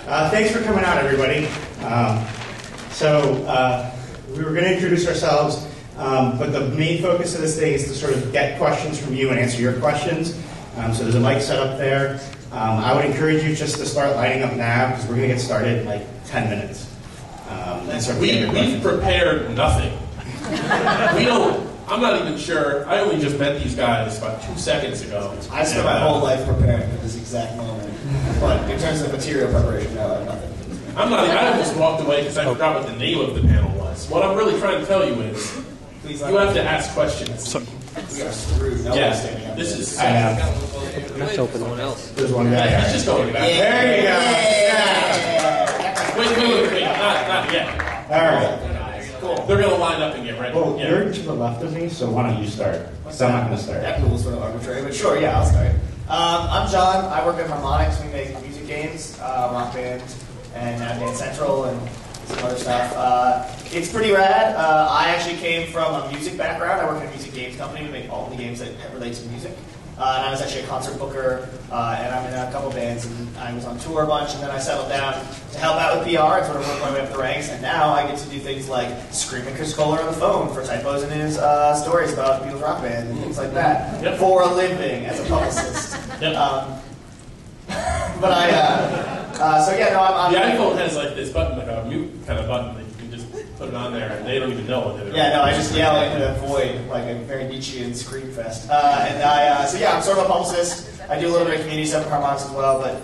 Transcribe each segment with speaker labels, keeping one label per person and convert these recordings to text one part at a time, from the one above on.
Speaker 1: Thanks for coming out, everybody. We were going to introduce ourselves, but the main focus of this thing is to sort of get questions from you and answer your questions. So there's a mic set up there. I would encourage you just to start lining up now, because we're going to get started in like 10 minutes.
Speaker 2: We've prepared nothing. I'm not even sure. I only just met these guys about 2 seconds ago.
Speaker 3: I spent my whole life preparing for this exact moment. But in terms of material preparation, no, I have nothing.
Speaker 2: I almost walked away because I forgot what the name of the panel was. What I'm really trying to tell you is, you have to ask questions.
Speaker 3: We are screwed.
Speaker 2: Yeah, this is.
Speaker 4: Let's open one else.
Speaker 1: There's one guy.
Speaker 2: He's just going back.
Speaker 1: There you go.
Speaker 2: Yeah. Wait. Not yet.
Speaker 1: All right.
Speaker 3: Cool.
Speaker 2: They're going to line up and get ready.
Speaker 1: Well, you're to the left of me, so why don't you start? Because I'm not going to start.
Speaker 3: That rule was sort of arbitrary, but sure, yeah, I'll start. I'm John. I work at Harmonix. We make music games, Rock Band, and Dance Central, and some other stuff. It's pretty rad. I actually came from a music background. I work in a music games company. We make all the games that relate to music. And I was actually a concert booker, and I'm in a couple bands, and I was on tour a bunch, and then I settled down to help out with PR and sort of work my way up the ranks, and now I get to do things like scream at Chris Koeler on the phone for typos in his stories about Beatles Rock Band and things like that, for a living as a publicist.
Speaker 2: Yep.
Speaker 3: I'm
Speaker 2: the iPhone has like this button, like a mute kind of button that you can just put it on there, and they don't even know what they're doing.
Speaker 3: Yeah, no, I just yell into the void like a very Nietzschean scream fest. I'm sort of a publicist. I do a little bit of community stuff at Harmonix as well, but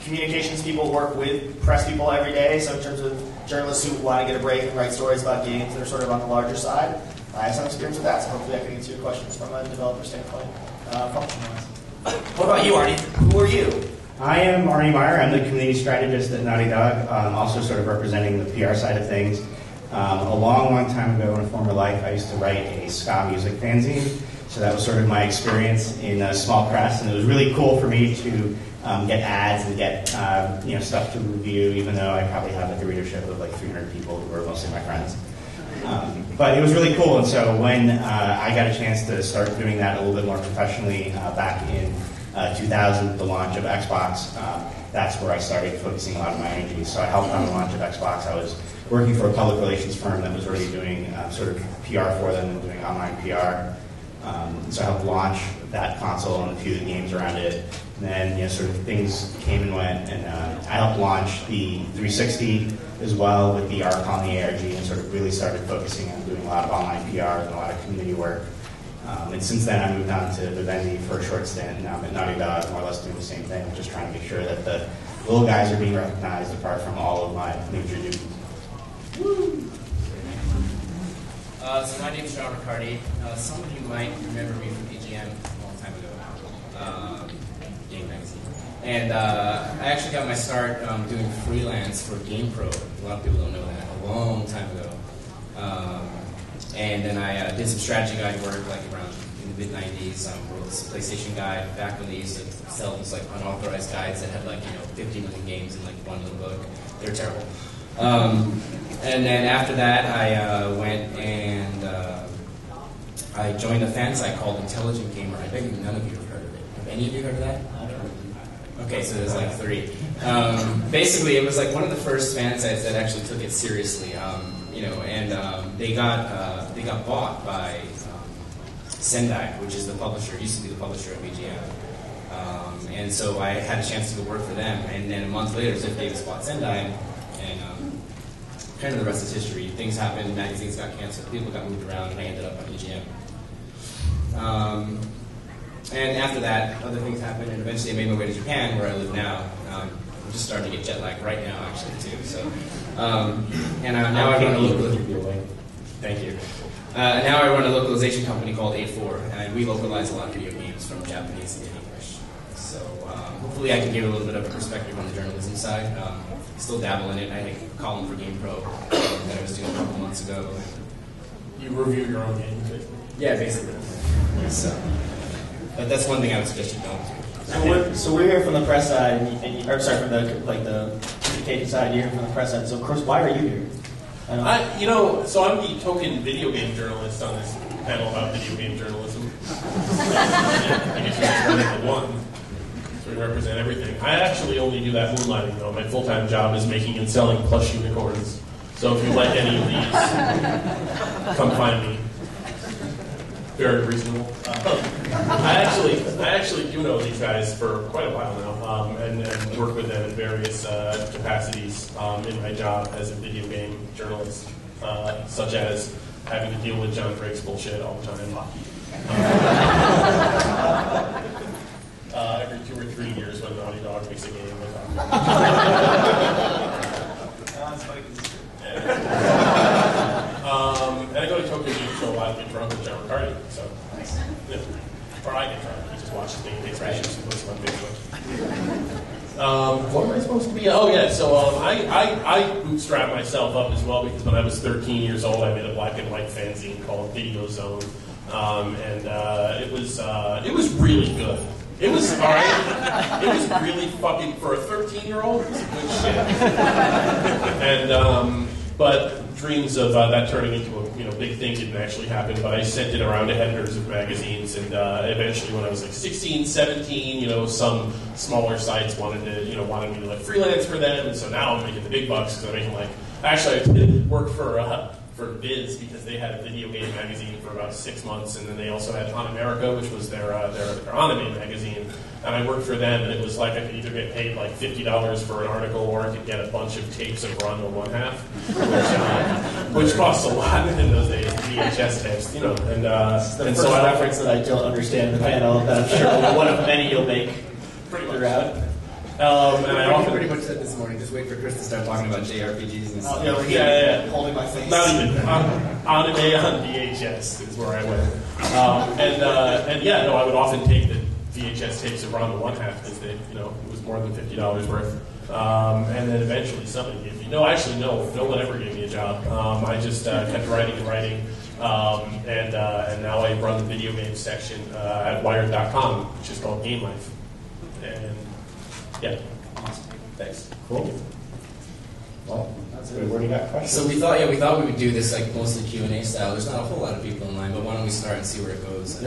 Speaker 3: communications people work with press people every day, so in terms of journalists who want to get a break and write stories about games that are sort of on the larger side, I have some experience with that, so hopefully I can answer your questions from a developer standpoint. What about you, Arne? Who are you?
Speaker 1: I am Arne Meyer. I'm the community strategist at Naughty Dog, also sort of representing the PR side of things. A long time ago in a former life, I used to write a ska music fanzine. So that was sort of my experience in a small press, and it was really cool for me to get ads and get stuff to review, even though I probably had like a readership of like 300 people who were mostly my friends. But it was really cool, and so when I got a chance to start doing that a little bit more professionally back in 2000, the launch of Xbox, that's where I started focusing a lot of my energy. So I helped on the launch of Xbox. I was working for a public relations firm that was already doing sort of PR for them and doing online PR. So I helped launch that console and a few of the games around it. And then sort of things came and went, and I helped launch the 360 as well with the ARC on the ARG, and sort of really started focusing on doing a lot of online PR and a lot of community work. And since then, I moved on to Vivendi for a short stint, and now I'm at Naughty Dog, more or less doing the same thing, just trying to make sure that the little guys are being recognized apart from all of my major duties.
Speaker 4: So my name is John Ricciardi. Some of you might remember me from EGM a long time ago, Game Magazine. And I actually got my start doing freelance for GamePro. A lot of people don't know that. A long time ago. And then I did some strategy guide work like around in the mid-90s. Wrote this PlayStation guide back when they used to sell these like unauthorized guides that had like 50 million games in like one little book. They're terrible. And then after that, I went and I joined a fan site called Intelligent Gamer. I bet none of you have heard of it. Have any of you heard of that?
Speaker 3: I've heard of it.
Speaker 4: Okay, so there's like 3. Basically, it was like one of the first fan sites that actually took it seriously. They got bought by Sendai, which is the publisher, used to be the publisher of BGM. And so I had a chance to go work for them. And then a month later, Ziff Davis bought Sendai, and kind of the rest is history. Things happened, magazines got canceled, people got moved around, and I ended up on BGM. And after that, other things happened, and eventually I made my way to Japan, where I live now. I'm just starting to get jet lag right now, actually, too. So, now I run a local. Thank you. Now I run a localization company called A4, and we localize a lot of video games from Japanese into English. So hopefully I can give a little bit of a perspective on the journalism side. Still dabble in it. I had a column for GamePro that I was doing a couple months ago.
Speaker 2: You review your own games, basically?
Speaker 4: Yeah, basically. So, but that's one thing I would suggest you don't do.
Speaker 3: So we're here from the press side, from the communication side. You're here from the press side. So, of course, why are you here?
Speaker 2: So I'm the token video game journalist on this panel about video game journalism. I guess you just run into one. So we represent everything. I actually only do that moonlighting, though. My full-time job is making and selling plush unicorns. So if you like any of these, come find me. Very reasonable. I actually do know these guys for quite a while now, and work with them in various capacities in my job as a video game journalist, such as having to deal with John Drake's bullshit all the time. Every 2 or 3 years when Naughty Dog makes a game. And I go to Tokyo Game Show a lot and get drunk with John Ricciardi. So, or I get drunk. He just watches me and takes pictures and puts them on Facebook. What am I supposed to be? Oh yeah, so I bootstrapped myself up as well because when I was 13 years old, I made a black and white fanzine called Video Zone, and it was really good. It was alright. It was really fucking for a 13-year-old. It was good shit. And but dreams of that turning into a big thing didn't actually happen. But I sent it around to editors of magazines, and eventually, when I was like 16, 17, some smaller sites wanted me to like freelance for them, and so now I'm making the big bucks because I'm making actually I did work for Viz because they had a video game magazine for about 6 months, and then they also had On America, which was their anime magazine. And I worked for them, and it was like I could either get paid like $50 for an article, or I could get a bunch of tapes of Rondo 1/2, which costs a lot in those days, VHS tapes, And
Speaker 3: So I reference that I don't understand the panel, that I'm sure one of many you'll make
Speaker 2: pretty much.
Speaker 3: throughout.
Speaker 4: And I often pretty much said this morning, just wait for Chris to start talking about JRPGs and stuff.
Speaker 2: Yeah.
Speaker 3: Holding my face.
Speaker 2: Not even. Anime on VHS is where I went. I would often take the VHS tapes of Rondo 1/2 because it was more than $50 worth. And then eventually somebody gave me, no one ever gave me a job. I just kept writing and writing. And now I run the video game section at Wired.com, which is called Game Life. And yeah. Awesome. Thanks.
Speaker 1: Cool. Well, that's good. Where do you got questions?
Speaker 4: So we thought we would do this like mostly Q&A style. There's not a whole lot of people in line, but why don't we start and see where it goes?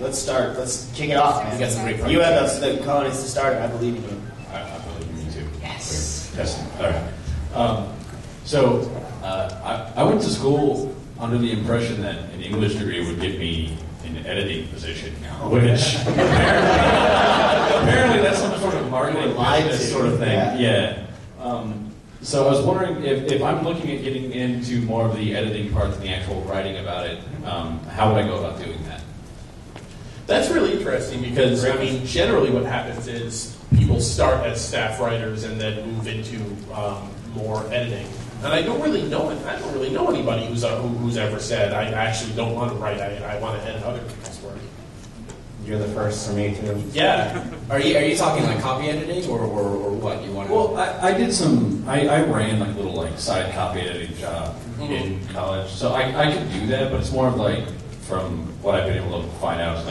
Speaker 3: Let's start. Let's kick it off, man.
Speaker 4: You got some great
Speaker 3: You have the cojones to start it. I believe in you.
Speaker 5: I believe in you too.
Speaker 3: Yes.
Speaker 5: All right. I went to school under the impression that an English degree would get me an editing position, which apparently that's some sort of marketing business sort of thing. Yeah. So I was wondering if I'm looking at getting into more of the editing part than the actual writing about it, how would I go about doing that?
Speaker 2: That's really interesting because, generally what happens is people start as staff writers and then move into more editing. And I don't really know anybody who's ever said, I actually don't want to write, I want to edit other people's work.
Speaker 1: You're the first for me to.
Speaker 2: Yeah.
Speaker 4: Are you talking like copy editing or what you want to?
Speaker 5: Well, I did I ran like a little side copy editing job in college, so I could do that, but it's more of from what I've been able to find out is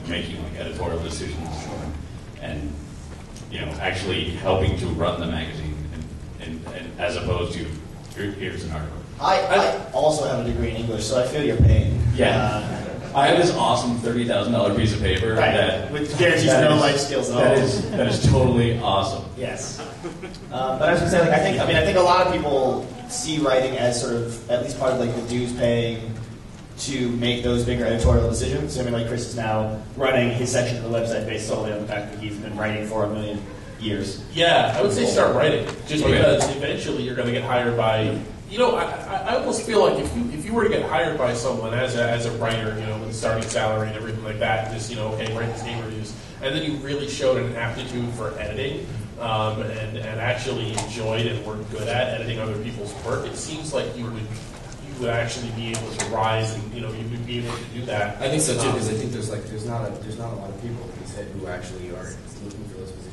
Speaker 5: making editorial decisions and actually helping to run the magazine and as opposed to here's an article.
Speaker 3: I also have a degree in English, so I feel your pain.
Speaker 5: Yeah. I have this awesome $30,000 piece of paper
Speaker 3: which guarantees no life skills at all.
Speaker 5: That is totally awesome.
Speaker 3: Yes. But I was going to say, I think a lot of people see writing as sort of at least part of the dues paying to make those bigger editorial decisions. Chris is now running his section of the website based solely on the fact that he's been writing for 1 million years.
Speaker 2: Yeah, I would say start writing, just because eventually you're going to get hired by. I almost feel like if you were to get hired by someone as a writer, with a starting salary and everything like that, just write these game reviews, and then you really showed an aptitude for editing, and actually enjoyed and were good at editing other people's work, it seems like you would actually be able to rise, and you would be able to do that.
Speaker 4: I think so too, because I think there's not a lot of people who actually are looking for those positions.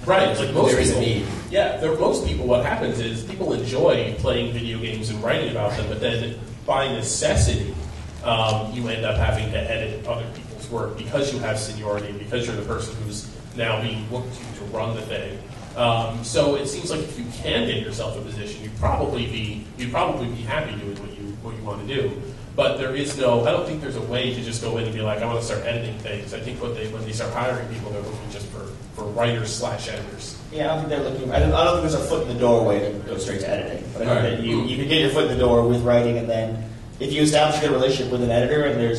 Speaker 2: Right, most
Speaker 4: there is
Speaker 2: people.
Speaker 4: a need.
Speaker 2: Yeah, most people. What happens is people enjoy playing video games and writing about them, but then by necessity, you end up having to edit other people's work because you have seniority and because you're the person who's now being looked to run the thing. So it seems like if you can get yourself a position, you'd probably be happy doing what you want to do. But there is no, I don't think there's a way to just go in and be like, I want to start editing things. I think when they start hiring people, they're looking just for writers/editors.
Speaker 3: Yeah, I don't think they're looking. I don't think there's a foot in the door way to go straight to editing. But I think that you can get your foot in the door with writing, and then if you establish a good relationship with an editor, and there's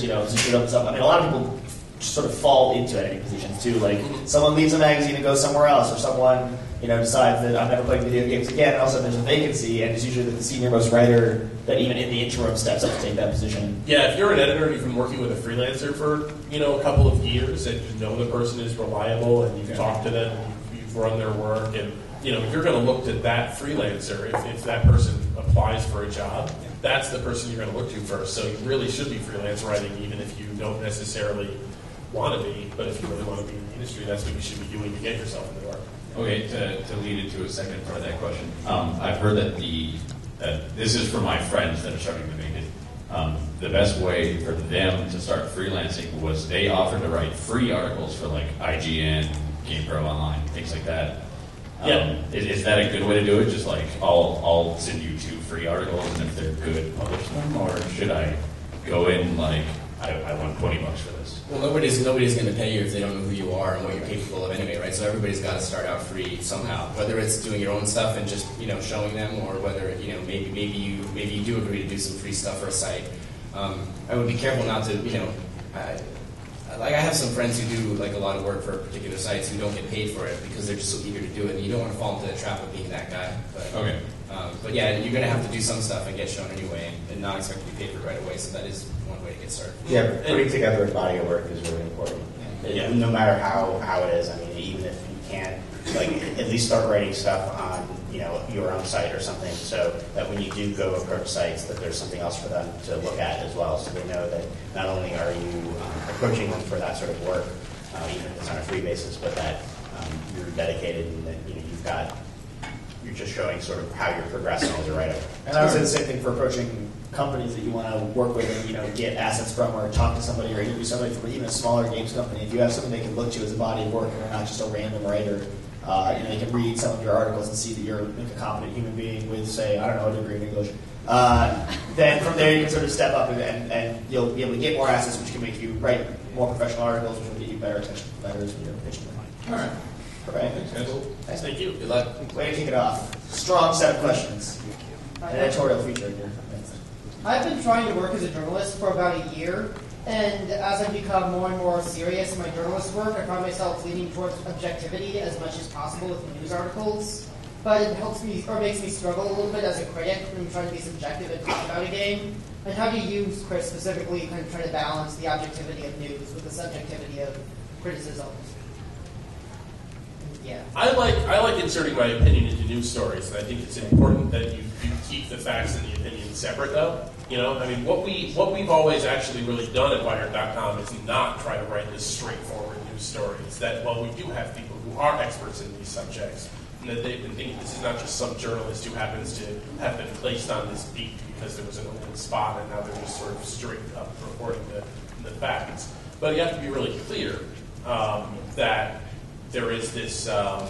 Speaker 3: some. I mean, a lot of people sort of fall into editing positions too. Like someone leaves a magazine and goes somewhere else, or someone decides that I'm never playing video games again, and all of a sudden there's a vacancy, and it's usually the senior most writer that even in the interim steps up to take that position.
Speaker 2: Yeah, if you're an editor and you've been working with a freelancer for a couple of years, and you know the person is reliable, and you've talked to them, and you've run their work, and you're going to look to that freelancer if that person applies for a job. That's the person you're going to look to first. So you really should be freelance writing, even if you don't necessarily want to be. But if you really want to be in the industry, that's what you should be doing to get yourself in the door.
Speaker 5: Okay, to lead into a second part of that question, I've heard that this is for my friends that are starting to make it. The best way for them to start freelancing was they offered to write free articles for like IGN, GamePro Online, things like that. Is that a good way to do it? Just like I'll send you 2 free articles, and if they're good, publish them, or should I go in like I want $20 for this?
Speaker 4: Well, nobody's going to pay you if they don't know who you are and what you're capable of anyway, right? So everybody's got to start out free somehow, whether it's doing your own stuff and just showing them, or whether maybe you do agree to do some free stuff for a site. I would be careful not to I have some friends who do like a lot of work for particular sites who don't get paid for it because they're just so eager to do it, and you don't want to fall into the trap of being that guy. But yeah, you're going to have to do some stuff and get shown anyway, and not expect to be paid for it right away. So that is one way to get started.
Speaker 1: Yeah, putting together a body of work is really important. No matter how it is. I mean, even if you can't, at least start writing stuff on your own site or something, so that when you do go approach sites, that there's something else for them to look at as well, so they know that not only are you approaching them for that sort of work, even if it's on a free basis, but that you're dedicated and that you're just showing sort of how you're progressing as a writer.
Speaker 3: And I would say the same thing for approaching companies that you want to work with and get assets from, or talk to somebody or interview somebody from even a smaller games company. If you have something they can look to as a body of work and they're not just a random writer, you can read some of your articles and see that you're a competent human being with, say, I don't know, a degree in English. Then from there you can sort of step up and you'll be able to get more assets, which can make you write more professional articles, which will get you better attention from letters when you're pitching them.
Speaker 2: All right.
Speaker 3: All right.
Speaker 2: Thanks. Thank you.
Speaker 4: Good luck.
Speaker 3: Way to kick it off. Strong set of questions. An editorial feature here.
Speaker 6: I've been trying to work as a journalist for about a year, and as I've become more and more serious in my journalist work, I find myself leaning towards objectivity as much as possible with news articles. But it helps me, or makes me struggle a little bit as a critic when I'm trying to be subjective and talk about a game. And how do you, Chris, specifically kind of try to balance the objectivity of news with the subjectivity of criticism? Yeah.
Speaker 2: I like inserting my opinion into news stories, and I think it's important that you keep the facts and the opinion separate, though. I mean, what we've always actually really done at Wired.com is not try to write this straightforward news stories. That while we do have people who are experts in these subjects, and that they've been thinking this is not just some journalist who happens to have been placed on this beat because there was an open spot, and now they're just sort of straight up reporting the facts. But you have to be really clear that there is this, and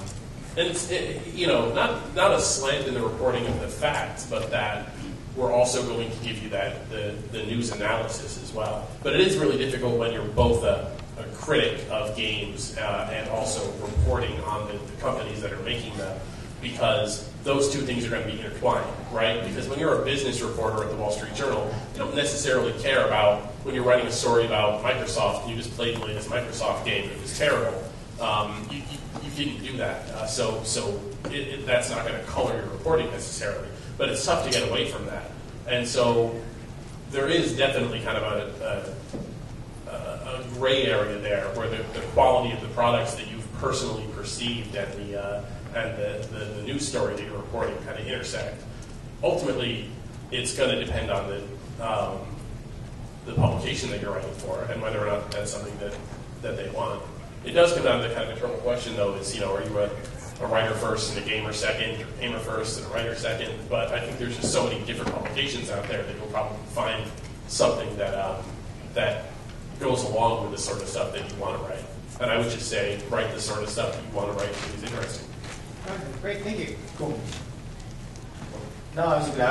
Speaker 2: it's not a slant in the reporting of the facts, but that we're also going to give you the news analysis as well. But it is really difficult when you're both a critic of games and also reporting on the companies that are making them, because those two things are going to be intertwined, right? Because when you're a business reporter at the Wall Street Journal, you don't necessarily care about when you're writing a story about Microsoft and you just played the latest Microsoft game and it was terrible. You didn't do that, so that's not going to color your reporting necessarily. But it's tough to get away from that, and so there is definitely kind of a gray area there where the quality of the products that you've personally perceived and the news story that you're reporting kind of intersect. Ultimately, it's going to depend on the publication that you're writing for and whether or not that's something that they want. It does come down to the kind of internal question, though, is, are you a writer first and a gamer second, or a gamer first and a writer second? But I think there's just so many different publications out there that you'll probably find something that goes along with the sort of stuff that you want to write. And I would just say, write the sort of stuff that you want to write that is interesting.
Speaker 6: Great, thank you.
Speaker 3: Cool. No, I was gonna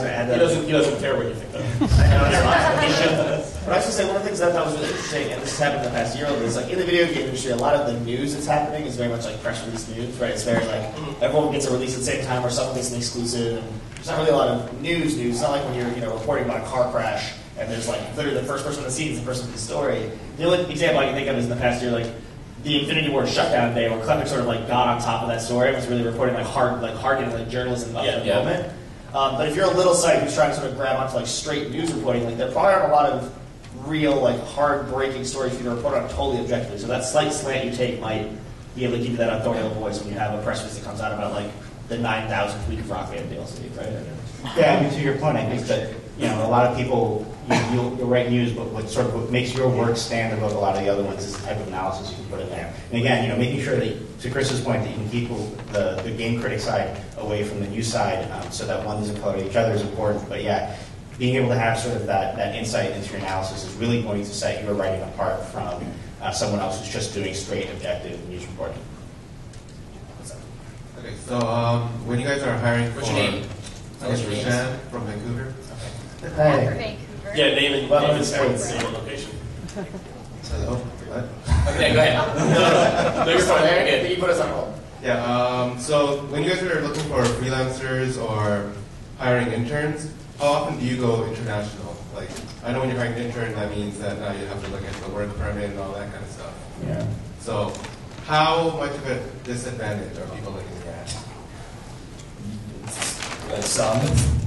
Speaker 3: add that.
Speaker 2: He doesn't care what you think, though.
Speaker 3: I know it's fine. He should. But I was gonna say one of the things that I thought was really interesting, and this has happened in the past year, is like in the video game industry, a lot of the news that's happening is very much like press release news, right? It's very like everyone gets a release at the same time, or someone gets an exclusive. And there's not really a lot of news. It's not like when you're reporting about a car crash and there's like literally the first person on the scene is the person with the story. The only example I can think of is in the past year, like the Infinity War shutdown day, where Clemens sort of like got on top of that story and was really reporting hard journalism up to the moment. But if you're a little site who's trying to sort of grab onto like straight news reporting, like there probably aren't a lot of real like hard breaking stories for you to report on totally objectively. So that slight slant you take might be able to give you that authorial voice when you have a press release that comes out about like the 9,000th week of Rock Band DLC, right?
Speaker 1: Yeah, I mean, to your point, I think that a lot of people you'll write news, but what makes your work stand above a lot of the other ones is the type of analysis you can put in there. And again, making sure that, to Chris's point, that you can keep the game critic side away from the news side, so that one doesn't color each other is important. But yeah, being able to have sort of that insight into your analysis is really going to set your writing apart from someone else who's just doing straight objective news reporting.
Speaker 7: Okay, so when you guys are hiring
Speaker 4: What's your name?
Speaker 7: Ricciardi from Vancouver.
Speaker 3: Hey.
Speaker 8: Vancouver.
Speaker 2: Yeah, name and location.
Speaker 7: Hello. What?
Speaker 4: Okay, go ahead.
Speaker 2: No, you're fine.
Speaker 3: There,
Speaker 2: You're good.
Speaker 3: you put us on hold.
Speaker 7: Yeah. So when you guys are looking for freelancers or hiring interns, how often do you go international? Like, I know when you're hiring an intern, that means that now you have to look at the work permit and all that kind of stuff.
Speaker 3: Yeah.
Speaker 7: So, how much of a disadvantage are people looking at?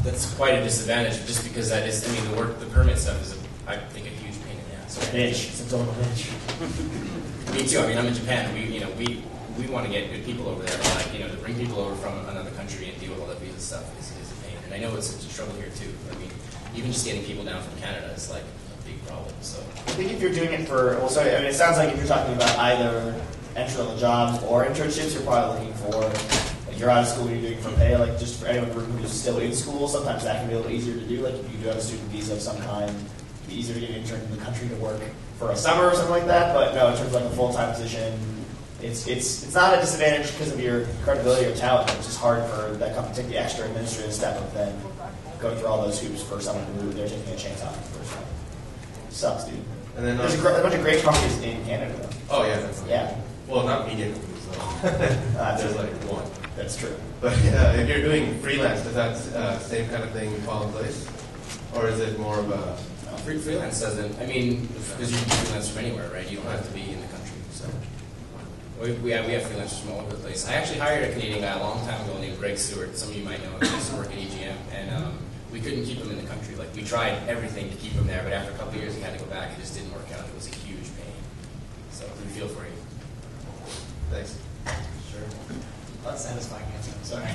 Speaker 4: That's quite a disadvantage, just because that is. I mean, the permit stuff is, I think, a huge pain in the ass.
Speaker 3: Bitch. It's a total bitch.
Speaker 4: Me too. I mean, I'm in Japan. We want to get good people over there. But to bring people over from another country and deal with all that visa stuff is a pain. And I know it's a struggle here too. I mean, even just getting people down from Canada is like a big problem. So
Speaker 3: I think if you're doing it it sounds like if you're talking about either entry-level jobs or internships, you're probably looking for, like, you're out of school, you're doing it for pay, like, just for anyone who's still in school, sometimes that can be a little easier to do. Like, if you do have a student visa of some kind, it'd be easier to get an intern in the country to work for a summer or something like that. But no, in terms of like a full-time position, it's not a disadvantage because of your credibility or talent. It's just hard for that company to take the extra administrative step of then going through all those hoops for someone who they're taking a chance on for the first time. Sucks, dude.
Speaker 7: And then
Speaker 3: There's a bunch of great companies in Canada, though.
Speaker 7: Oh yeah, definitely.
Speaker 3: Yeah.
Speaker 7: Well, not media companies though. There's like one.
Speaker 3: That's true.
Speaker 7: But if you're doing freelance, does that same kind of thing fall in place, or is it more of a?
Speaker 4: freelance doesn't. I mean, because you can freelance from anywhere, right? You don't have to be in the country. So we have freelancers from all over the place. I actually hired a Canadian guy a long time ago named Greg Stewart. Some of you might know him. He used to work at EGM, and we couldn't keep him in the country. Like, we tried everything to keep him there, but after a couple of years, he had to go back. It just didn't work out. It was a huge pain. So we feel for you.
Speaker 7: Thanks.
Speaker 4: Sure.
Speaker 3: That's satisfying answer. I'm sorry.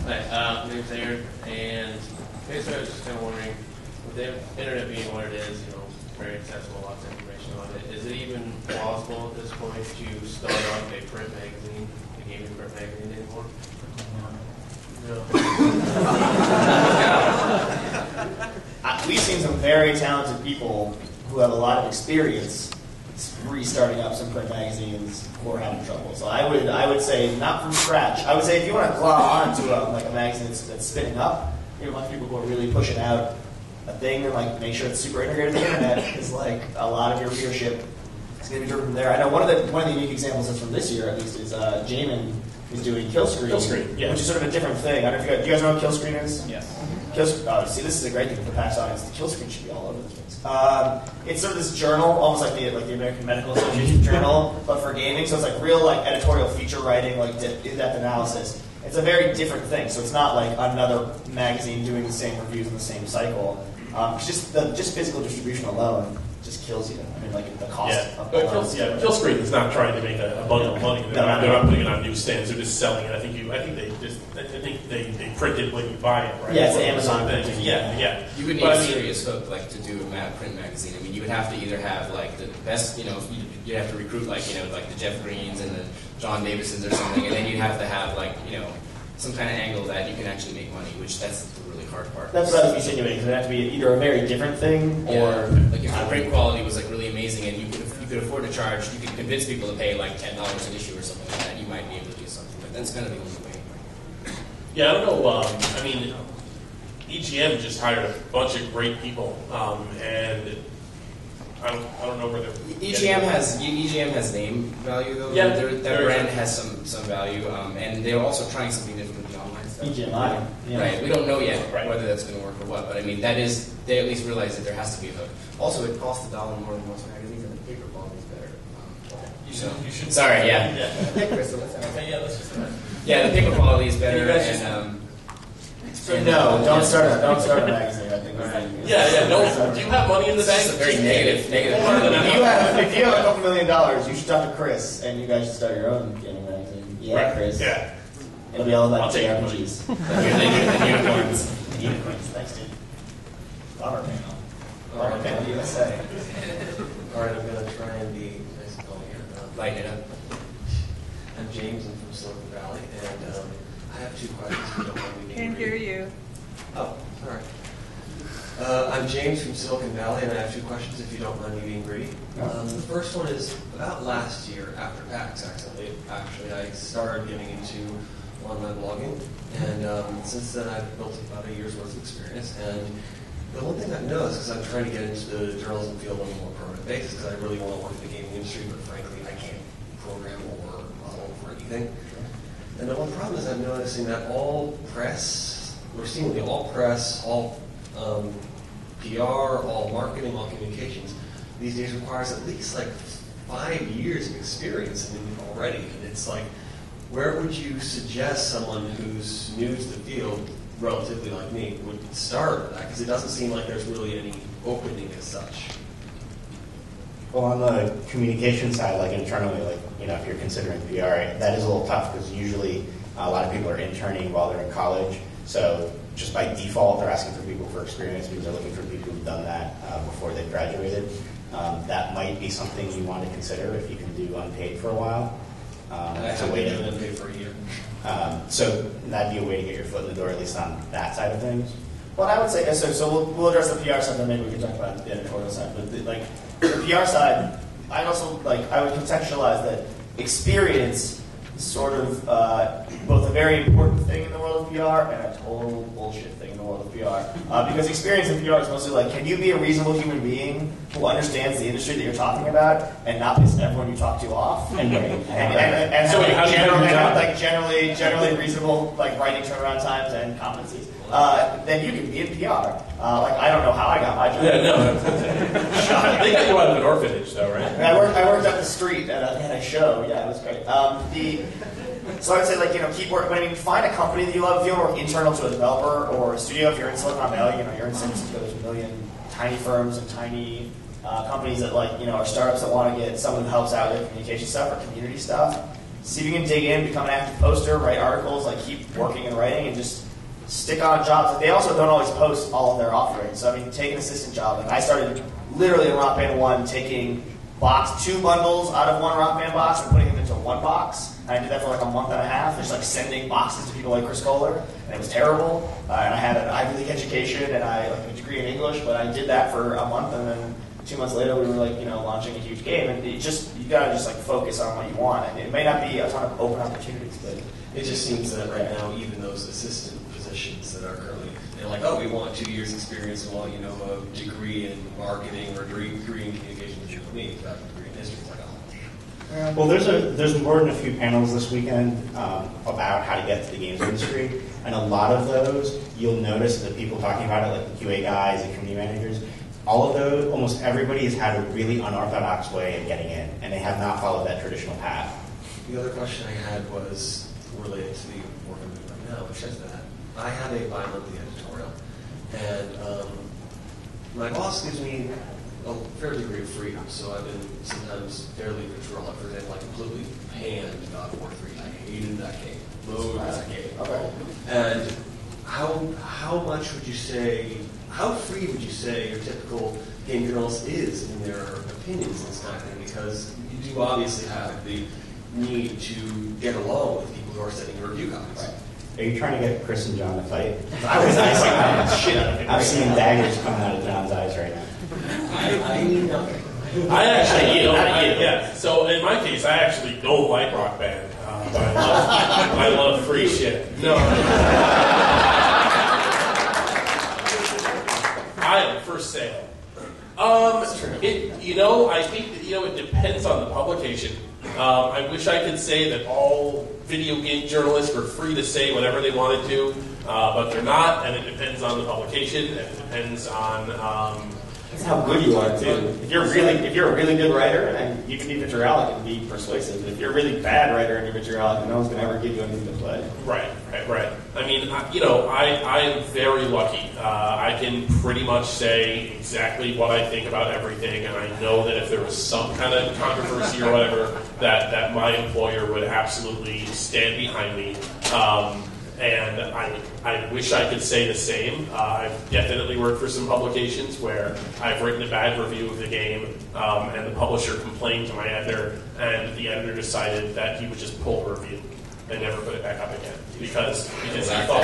Speaker 8: Hi, my name's Aaron, and basically I was just kind of wondering, with the internet being what it is, very accessible, lots of information on it, is it even plausible at this point to start up a print magazine, a gaming print magazine anymore? No.
Speaker 3: We've seen some very talented people who have a lot of experience restarting up some print magazines who are having trouble. So I would say not from scratch. I would say if you want to glom onto a magazine that's spinning up, you have a bunch of people who are really pushing out a thing and like make sure it's super integrated with the internet, because like a lot of your readership is going to be driven from there. I know one of the unique examples that's from this year at least is Jamin is doing Killscreen,
Speaker 2: yeah.
Speaker 3: which is sort of a different thing. I don't know if do you guys know what Killscreen is?
Speaker 2: Yes.
Speaker 3: See, this is a great thing for the PAX audience. The Killscreen should be all over this place. It's sort of this journal, almost like the American Medical Association journal, but for gaming. So it's like real like editorial feature writing, like in-depth analysis. It's a very different thing. So it's not like another magazine doing the same reviews in the same cycle. Just physical distribution alone just kills you. I mean, like the cost of
Speaker 2: Killscreen is not trying to make a bundle of money. They're not putting it on newsstands. They're just selling it. I think they print it when you buy it, right?
Speaker 3: Yeah, it's Amazon thing.
Speaker 2: Yeah.
Speaker 4: You would need a serious hook, like, to do a print magazine. I mean, you would have to either have like the best, you'd have to recruit like the Jeff Greens and the John Davisons or something, and then you'd have to have like some kind of angle that you can actually make money, which that's the really hard part.
Speaker 3: That's what I was insinuating. Because it have to be either a very different thing or
Speaker 4: like if the print quality was like really amazing and you could afford to charge, you could convince people to pay like $10 an issue or something like that, you might be able to do something. But that's kind of the only way.
Speaker 2: Yeah, I don't know. I mean, EGM just hired a bunch of great people, and I don't know where they're.
Speaker 4: EGM has name value though.
Speaker 2: Yeah,
Speaker 4: their brand has some value, and they're also trying something different with the online stuff.
Speaker 3: EGM, yeah.
Speaker 4: Right. We don't know yet
Speaker 2: Right.
Speaker 4: whether that's going to work or what, but I mean they at least realize that there has to be a hook. Also, it costs $1 more than most magazines, and the paper quality is better.
Speaker 2: You should.
Speaker 4: Sorry, yeah.
Speaker 2: Yeah.
Speaker 4: Crystal, let's
Speaker 2: Okay, yeah, let's just.
Speaker 4: Yeah, the paper quality is better,
Speaker 2: You guys
Speaker 4: and
Speaker 3: No, don't start a magazine. I think.
Speaker 2: Yeah. No. Do you have money in the bank?
Speaker 4: it's a very negative.
Speaker 3: If you have a couple $1 million, you should talk to Chris, and you guys should start your own gaming magazine. Yeah,
Speaker 2: Right.
Speaker 3: Chris.
Speaker 2: Yeah.
Speaker 3: It'll be all
Speaker 2: I'll
Speaker 3: about
Speaker 2: take your
Speaker 3: JRPGs.
Speaker 4: The unicorns.
Speaker 3: The unicorns. Thanks, dude. Bummer panel. Bummer panel USA.
Speaker 8: All right, I'm going to try and be nice and calm here.
Speaker 4: Lighten it up.
Speaker 8: I'm James. I'm from Silicon Valley, and I have 2 questions. If you don't mind me being
Speaker 9: Can't hear
Speaker 8: brief.
Speaker 9: you.
Speaker 8: Oh, sorry. I'm James from Silicon Valley, and I have 2 questions if you don't mind me being greedy. The first one is about last year after PAX, actually, I started getting into online blogging, and since then I've built about a year's worth of experience. And the one thing I've noticed is I'm trying to get into the journalism field on a more permanent basis because I really want to work in the gaming industry, but frankly I can't program or model for anything. And the one problem is I'm noticing that all press, or seemingly all press, all PR, all marketing, all communications, these days requires at least like 5 years of experience in it already. And it's like, where would you suggest someone who's new to the field, relatively like me, would start with that? Because it doesn't seem like there's really any opening as such.
Speaker 1: Well, on the communication side, like internally, like, you know, if you're considering PR, that is a little tough because usually a lot of people are interning while they're in college. So just by default, they're asking for people for experience because they're looking for people who've done that before they've graduated. That might be something you want to consider if you can do unpaid for a while.
Speaker 8: It's a way to pay for a year.
Speaker 1: So that'd be a way to get your foot in the door, at least on that side of things.
Speaker 3: Well, I would say so. We'll address the PR side, then maybe we can talk about the editorial side. But the PR side, I would contextualize that experience is sort of both a very important thing in the world of PR and a total bullshit thing in the world of PR. Because experience in PR is mostly like, can you be a reasonable human being who understands the industry that you're talking about and not piss everyone you talk to off? And
Speaker 2: So wait, how do you do your job?
Speaker 3: Generally reasonable writing turnaround times and competencies. Then you can be in PR. I don't know how I got my job.
Speaker 2: Yeah, no. They got you out of an orphanage, though, right?
Speaker 3: I worked up the street at a show. Yeah, it was great. So I would say, keep working. But I mean, find a company that you love. If you want to work internal to a developer or a studio, if you're in Silicon Valley, you're in San Francisco. There's a million tiny firms and tiny companies that are startups that want to get someone who helps out with communication stuff or community stuff. See if you can dig in, become an active poster, write articles, keep working and writing, and just stick on jobs. They also don't always post all of their offerings. So I mean, take an assistant job. I started literally in Rock Band 1 taking 2 bundles out of one Rock Band box and putting them into one box. And I did that for a month and a half, just sending boxes to people like Chris Koeler, and it was terrible. And I had an Ivy League education and I a degree in English, but I did that for a month, and then 2 months later we were launching a huge game. And you gotta focus on what you want. And it may not be a ton of open opportunities, but
Speaker 8: It just seems that right now, even those assistant positions that are currently, they're like, oh, we want 2 years experience, we want, a degree in marketing or a degree in communications, which you don't need, but a degree in history. It's like, oh, damn.
Speaker 1: Well, there's more than a few panels this weekend about how to get to the games industry, and a lot of those you'll notice that people talking about it, like the QA guys and community managers, all of those, almost everybody has had a really unorthodox way of getting in, and they have not followed that traditional path.
Speaker 8: The other question I had was related to the work I'm doing right now, which is that I have a bi-monthly editorial, and my boss gives me a fair degree of freedom, so I've been sometimes fairly control. For example, I completely panned God of War 3. I hated that game. Loathed that game.
Speaker 3: okay.
Speaker 8: And how much would you say, how free would you say your typical game journalist is in their opinions and this kind of thing? Because you do obviously have the need to get along with people who are sending your review copies.
Speaker 1: Right. Are you trying to get Chris and John to fight? I was icing out shit out of him. I'm seeing daggers coming out of John's eyes right now.
Speaker 8: I need nothing.
Speaker 2: I actually, yeah. So in my case, I actually don't like Rock Band. but I love free shit. No. I for sale. I think that, it depends on the publication. I wish I could say that all video game journalists were free to say whatever they wanted to, but they're not, and it depends on the publication, and it depends on
Speaker 9: That's how good you are too. If you're a really good writer, and you can be vitriolic and be persuasive. But if you're a really bad writer and you're vitriolic, no one's going to ever give you anything to play.
Speaker 2: Right. I mean, I am very lucky. I can pretty much say exactly what I think about everything, and I know that if there was some kind of controversy or whatever, that my employer would absolutely stand behind me. And I wish I could say the same. I've definitely worked for some publications where I've written a bad review of the game, and the publisher complained to my editor, and the editor decided that he would just pull the review and never put it back up again because he thought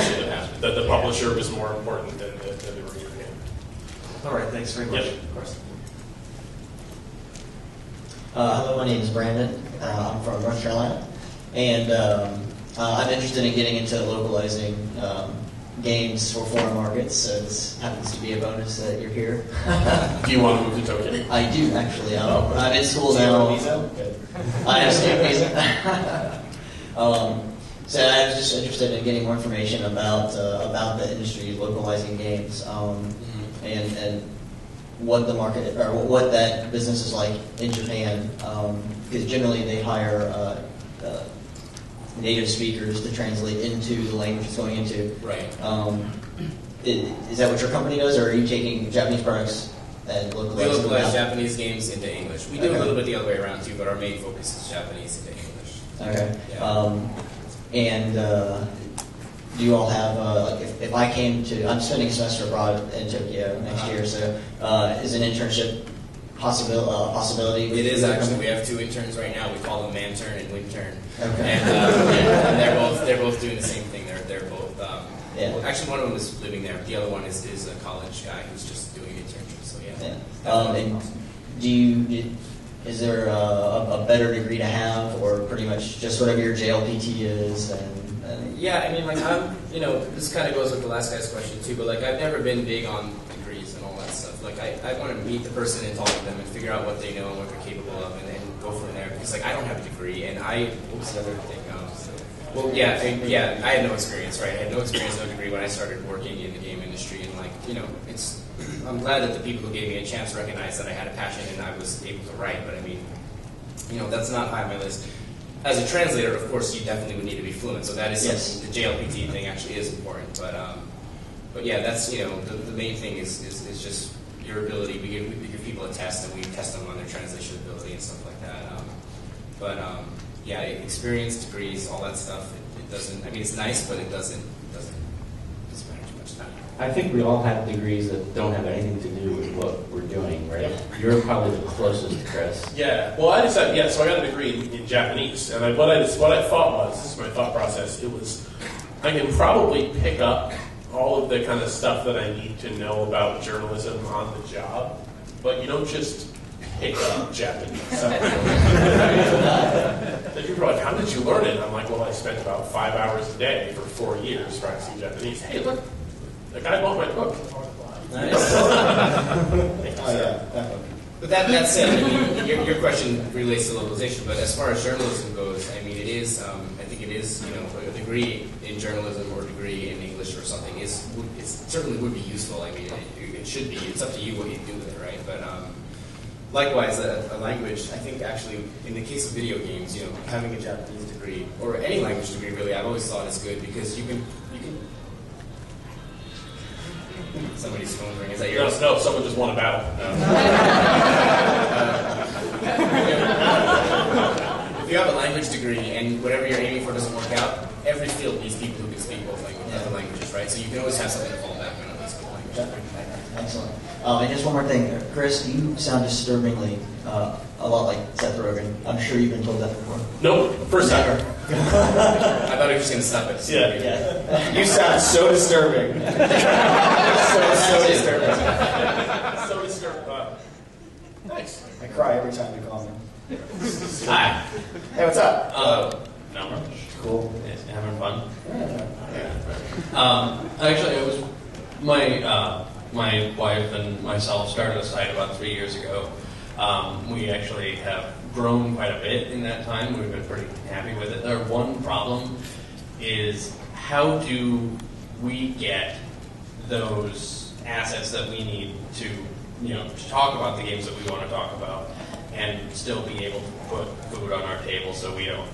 Speaker 2: that the publisher was more important than the review of the game.
Speaker 9: All right, thanks very much.
Speaker 2: Yep.
Speaker 9: Of course.
Speaker 10: Hello, my name is Brandon. I'm from North Carolina, and I'm interested in getting into localizing games for foreign markets, so this happens to be a bonus that you're here.
Speaker 2: Do you want to move to Tokyo?
Speaker 10: I do, actually. I'm in school now. I have student visa. So I was just interested in getting more information about the industry localizing games, and what the market or what that business is like in Japan, because generally they hire native speakers to translate into the language it's going into.
Speaker 4: Right.
Speaker 10: Is that what your company does, or are you taking Japanese products and
Speaker 4: We
Speaker 10: localizing them?
Speaker 4: localize Japanese games into English. We do
Speaker 10: Okay.
Speaker 4: a little bit the other way around too, but our main focus is Japanese into English.
Speaker 10: Okay.
Speaker 4: Yeah.
Speaker 10: Do you all have, if I came to, I'm spending a semester abroad in Tokyo next year, so is an internship possibility?
Speaker 4: It is actually. We have 2 interns right now. We call them Mantern and Wintern.
Speaker 10: Okay.
Speaker 4: And they're both doing the same thing. They're both.
Speaker 10: Yeah.
Speaker 4: Well, actually, one of them is living there. The other one is a college guy who's just doing an internship. So yeah.
Speaker 10: And is there a better degree to have, or pretty much just whatever your JLPT is?
Speaker 4: Yeah, I mean, like this kind of goes with the last guy's question too. But like, I've never been big on degrees and all that stuff. Like, I want to meet the person and talk to them and figure out what they know and what they're capable of, and then go from there. Because like, I don't have a degree, and oops, the other thing. Well, yeah, I had no experience, right? I had no experience, no degree when I started working in the game industry, and like, I'm glad that the people who gave me a chance recognized that I had a passion and I was able to write. But I mean, that's not high on my list. As a translator, of course, you definitely would need to be fluent. So that is something. The JLPT thing actually is important. But yeah, that's the main thing is just your ability. We give people a test and we test them on their translation ability and stuff like that. Yeah, experience, degrees, all that stuff. It doesn't. I mean, it's nice, but it doesn't matter too much time.
Speaker 9: I think we all have degrees that don't have anything to do with what we're doing, right? You're probably the closest, Chris.
Speaker 2: Yeah. Well, I decided. So I got a degree in Japanese, and what I thought was, this is my thought process. It was, I can probably pick up all of the kind of stuff that I need to know about journalism on the job, but you don't just pick up Japanese. And people are like, how did you learn it? And I'm like, well, I spent about 5 hours a day for 4 years practicing Japanese. Hey, look, the guy bought my book.
Speaker 4: Nice.
Speaker 10: Oh, yeah, definitely.
Speaker 4: But that said, I mean, your question relates to localization. But as far as journalism goes, I mean, it is. I think it is. A degree in journalism or a degree in English or something it certainly would be useful. I mean, it should be. It's up to you what you do with it, right? But likewise, a language. I think actually, in the case of video games, having a Japanese degree or any language degree, really, I've always thought is good because you can. Somebody's phone ring. Is that yours?
Speaker 2: No, someone just won a battle.
Speaker 4: If you have a language degree and whatever you're aiming for doesn't work out, every field needs people who can speak both languages, right? So you can always have something to fall back on at least one language.
Speaker 10: Excellent. And just one more thing, Chris, you sound disturbingly a lot like Seth Rogen. I'm sure you've been told that before.
Speaker 2: Nope, first time.
Speaker 4: I thought he was just going to stop it.
Speaker 2: Yeah.
Speaker 9: You sound so disturbing.
Speaker 4: so disturbing.
Speaker 2: So disturbing. Thanks.
Speaker 3: I cry every time you call me.
Speaker 4: Hi.
Speaker 3: Hey, what's up?
Speaker 11: Not much.
Speaker 9: Cool.
Speaker 11: Yeah, having fun.
Speaker 9: Yeah.
Speaker 11: Actually, it was my wife and myself started a site about 3 years ago. We actually have grown quite a bit in that time. We've been pretty happy with it. Our one problem is how do we get those assets that we need to, to talk about the games that we want to talk about and still be able to put food on our table so we don't,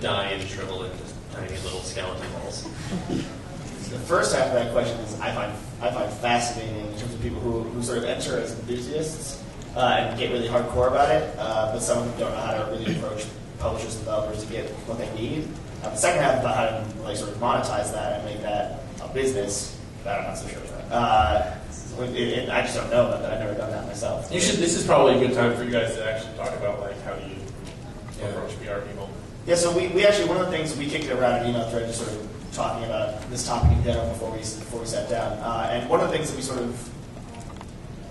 Speaker 11: die and shrivel into tiny little skeleton balls.
Speaker 3: The first half of that question is I find fascinating in terms of people who sort of enter as enthusiasts and get really hardcore about it, but some of them don't know how to really approach publishers and developers to get what they need. The second half is about how to sort of monetize that and make that a business. That I'm not so sure about. I just don't know about that. I've never done that myself.
Speaker 2: This is probably a good time for you guys to actually talk about how do you approach PR people.
Speaker 3: Yeah, so we actually, one of the things, we kicked it around an email thread just sort of talking about this topic in general before we sat down. And one of the things that we sort of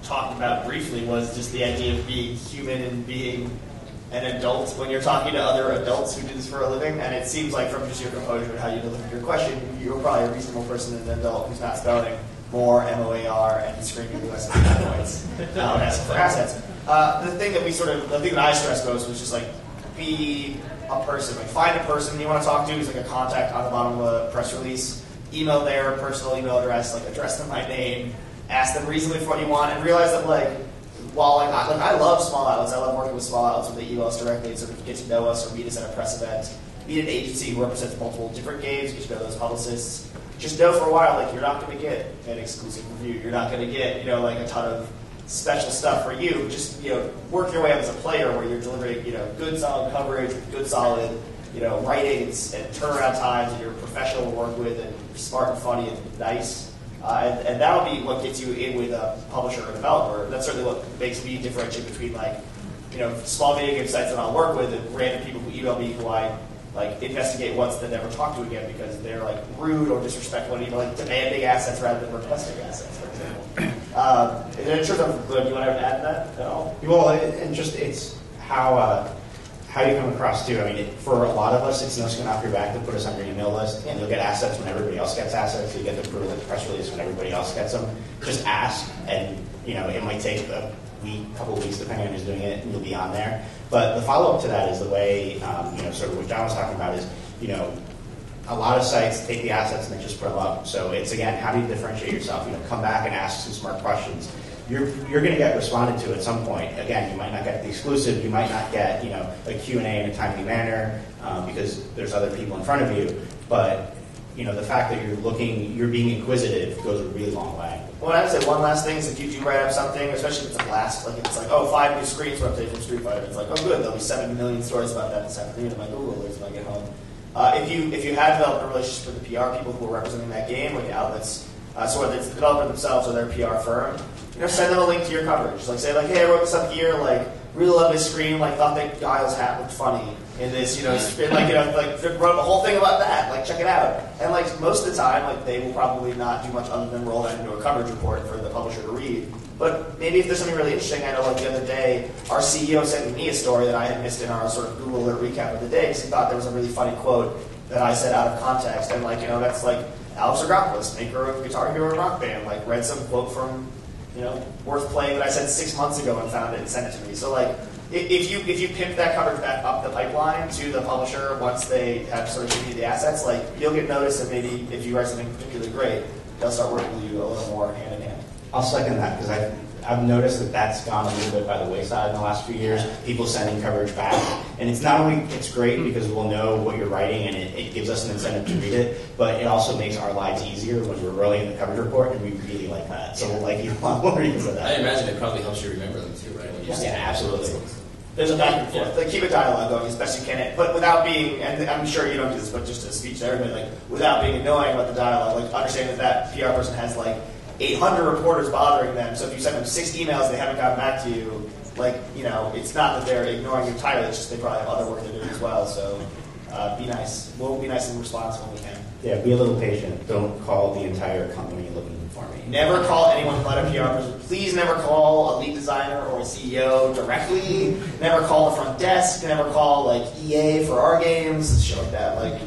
Speaker 3: talked about briefly was just the idea of being human and being an adult when you're talking to other adults who do this for a living. And it seems like from just your composure and how you delivered your question, you're probably a reasonable person and an adult who's not spelling more MOAR and screaming US points asking for assets. The thing that I stressed most was just be a person. Find a person you want to talk to who's a contact on the bottom of a press release. Email their personal email address, address them by name, ask them reasonably for what you want, and realize that while I love small outlets, I love working with small outlets where they email us directly and sort of get to know us or meet us at a press event, meet an agency who represents multiple different games, get to know those publicists. Just know for a while, you're not going to get an exclusive review. You're not going to get, a ton of special stuff for you. Just, work your way up as a player where you're delivering, good solid coverage, good solid, writings and turnaround times, and you're professional to work with and smart and funny and nice. And that'll be what gets you in with a publisher or developer. That's certainly what makes me differentiate between small video game sites that I'll work with and random people who email me who I investigate once then never talk to again because they're rude or disrespectful and even demanding assets rather than requesting assets, for example. And in terms of good, do you want to add that at all?
Speaker 1: Well, and just it's how you come across too. I mean, for a lot of us, it's no skin off your back to put us on your email list, and you'll get assets when everybody else gets assets. You get the approval of the press release when everybody else gets them. Just ask, and it might take a week, couple of weeks, depending on who's doing it, and you'll be on there. But the follow-up to that is the way, sort of what John was talking about is, a lot of sites take the assets and they just put them up. So it's, again, how do you differentiate yourself? Come back and ask some smart questions. You're going to get responded to at some point. Again, you might not get the exclusive. You might not get, a Q&A in a timely manner because there's other people in front of you. But, the fact that you're being inquisitive goes a really long way.
Speaker 3: Well, I would say one last thing is if you do write up something, especially if it's a blast, if it's 5 new screens were updated from Street Fighter, it's oh good, there'll be 7 million stories about that this afternoon in my Google alerts when I get home. If you have developed a relationship with the PR people who are representing that game or the outlets, so whether it's the developer themselves or their PR firm, send them a link to your coverage. Say hey, I wrote this up here, really love this screen, thought that Giles' hat looked funny in this, wrote the whole thing about that, check it out. And most of the time, they will probably not do much other than roll that into a coverage report for the publisher to read. But maybe if there's something really interesting, I know the other day, our CEO sent me a story that I had missed in our sort of Google Alert recap of the day because he thought there was a really funny quote that I said out of context. And that's Alex Zagopoulos, maker of Guitar Hero and Rock Band, read some quote from, Worth Playing that I said 6 months ago and found it and sent it to me. So if you pimp that coverage back up the pipeline to the publisher once they have sort of given you the assets, you'll get noticed and maybe if you write something particularly great, they'll start working with you a little more hand in hand.
Speaker 1: I'll second that because I've noticed that that's gone a little bit by the wayside in the last few years. People sending coverage back, and it's not only it's great because we'll know what you're writing and it gives us an incentive to read it, but it also makes our lives easier when we're rolling in the coverage report, and we really like that. So we'll like you a lot more because of that.
Speaker 4: I imagine it probably helps you remember them too, right?
Speaker 1: Yeah, absolutely.
Speaker 3: There's a back and forth. Keep a dialogue going as best you can, but without being, and I'm sure you don't do this, but just a speech to everybody, without being annoying about the dialogue, understanding that PR person has 800 reporters bothering them, so if you send them 6 emails they haven't gotten back to you, it's not that they're ignoring you entirely, it's just they probably have other work to do as well, so Be nice. We'll be nice and responsive when we can.
Speaker 1: Yeah, be a little patient. Don't call the entire company looking for me.
Speaker 3: Never call anyone but a PR person. Please never call a lead designer or a CEO directly. Never call the front desk. Never call like EA for our games. Shit like that. Like,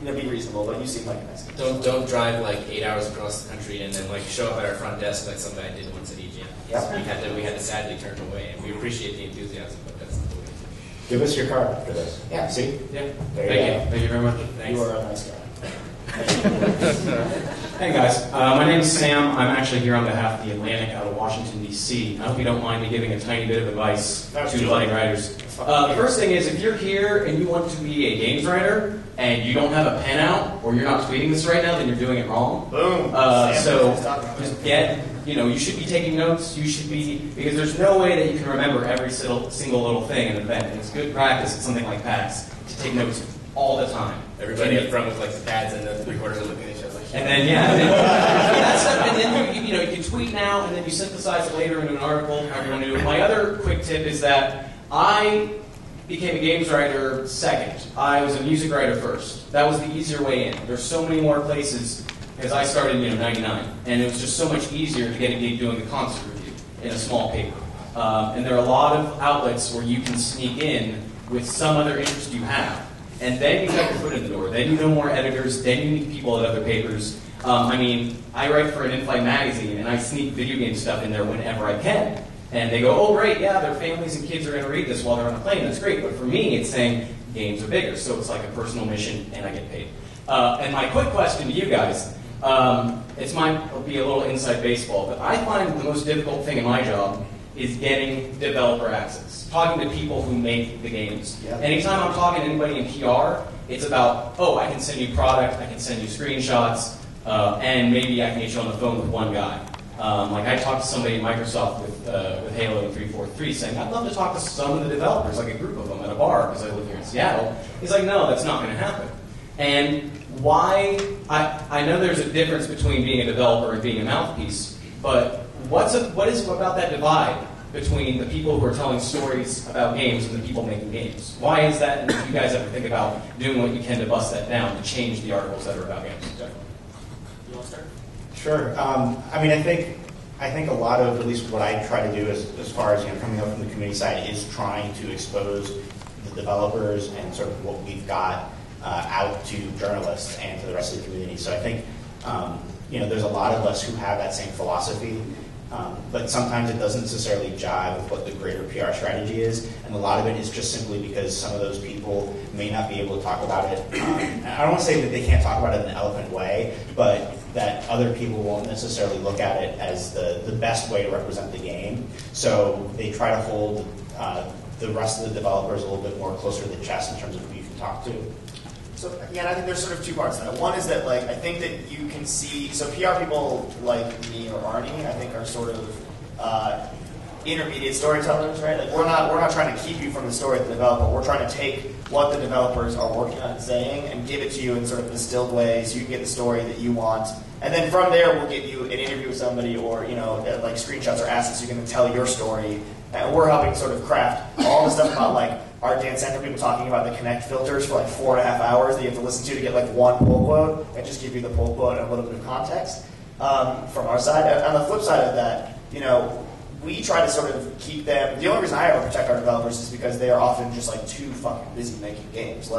Speaker 3: be reasonable, but you seem like a nice guy.
Speaker 4: Don't drive like 8 hours across the country and then like show up at our front desk like some guy did once at EGM.
Speaker 3: Yep.
Speaker 4: We had to sadly turn him away, and we appreciate the enthusiasm, but that's not the way.
Speaker 1: Give us your card for this.
Speaker 3: Yeah.
Speaker 1: See?
Speaker 4: Yeah.
Speaker 5: Thank you very much.
Speaker 4: Thanks.
Speaker 3: You are a nice guy.
Speaker 12: Hey guys, my name is Sam. I'm actually here on behalf of the Atlantic out of Washington, D.C. I hope you don't mind me giving a tiny bit of advice to budding writers. The first thing is, if you're here and you want to be a games writer and you don't have a pen out or you're not tweeting this right now, then you're doing it wrong.
Speaker 3: Boom.
Speaker 12: So just you should be taking notes. You should be, because there's no way that you can remember every single little thing in an event. And it's good practice at something like PAX to take notes all the time.
Speaker 4: Everybody up front with like the pads and the recorders are looking at each other. Like,
Speaker 12: and then that stuff, and then you can tweet now, and then you synthesize it later into an article. However you want to do it. My other quick tip is that I became a games writer second. I was a music writer first. That was the easier way in. There's so many more places because I started in '99, and it was just so much easier to get a gig doing the concert review in a small paper. And there are a lot of outlets where you can sneak in with some other interest you have. And then you have your foot in the door. Then you know more editors. Then you meet people at other papers. I write for an in-flight magazine, and I sneak video game stuff in there whenever I can. And they go, oh, great, yeah, their families and kids are going to read this while they're on a plane. That's great. But for me, it's saying games are bigger. So it's like a personal mission, and I get paid. And my quick question to you guys, it'll be a little inside baseball, but I find the most difficult thing in my job is getting developer access, talking to people who make the games.
Speaker 3: Yeah.
Speaker 12: Anytime I'm talking to anybody in PR, it's about, I can send you product, I can send you screenshots, and maybe I can get you on the phone with one guy. I talked to somebody at Microsoft with Halo 343 saying, I'd love to talk to some of the developers, like a group of them at a bar, because I live here in Seattle. He's like, no, that's not going to happen. And why, I know there's a difference between being a developer and being a mouthpiece, but what is about that divide between the people who are telling stories about games and the people making games? Why is that? And do you guys ever think about doing what you can to bust that down, to change the articles that are about games?
Speaker 3: You want to start?
Speaker 1: Sure. I think a lot of, at least what I try to do as far as coming up from the community side, is trying to expose the developers and sort of what we've got out to journalists and to the rest of the community. So I think there's a lot of us who have that same philosophy. But sometimes it doesn't necessarily jive with what the greater PR strategy is, and a lot of it is just simply because some of those people may not be able to talk about it. I don't want to say that they can't talk about it in an eloquent way, but that other people won't necessarily look at it as the best way to represent the game. So they try to hold the rest of the developers a little bit more closer to the chest in terms of who you can talk to.
Speaker 3: So, again, I think there's sort of two parts to that. One is that, I think that you can see, so PR people like me or Arne, I think, are sort of intermediate storytellers, right? We're not trying to keep you from the story of the developer. We're trying to take what the developers are working on and saying and give it to you in sort of a distilled way so you can get the story that you want. And then from there, we'll give you an interview with somebody or, screenshots or assets so you can tell your story. And we're helping sort of craft all the stuff about, our dance center people talking about the Connect filters for 4.5 hours that you have to listen to get one pull quote and just give you the pull quote and a little bit of context from our side. And on the flip side of that, we try to sort of keep them. The only reason I ever protect our developers is because they are often just too fucking busy making games.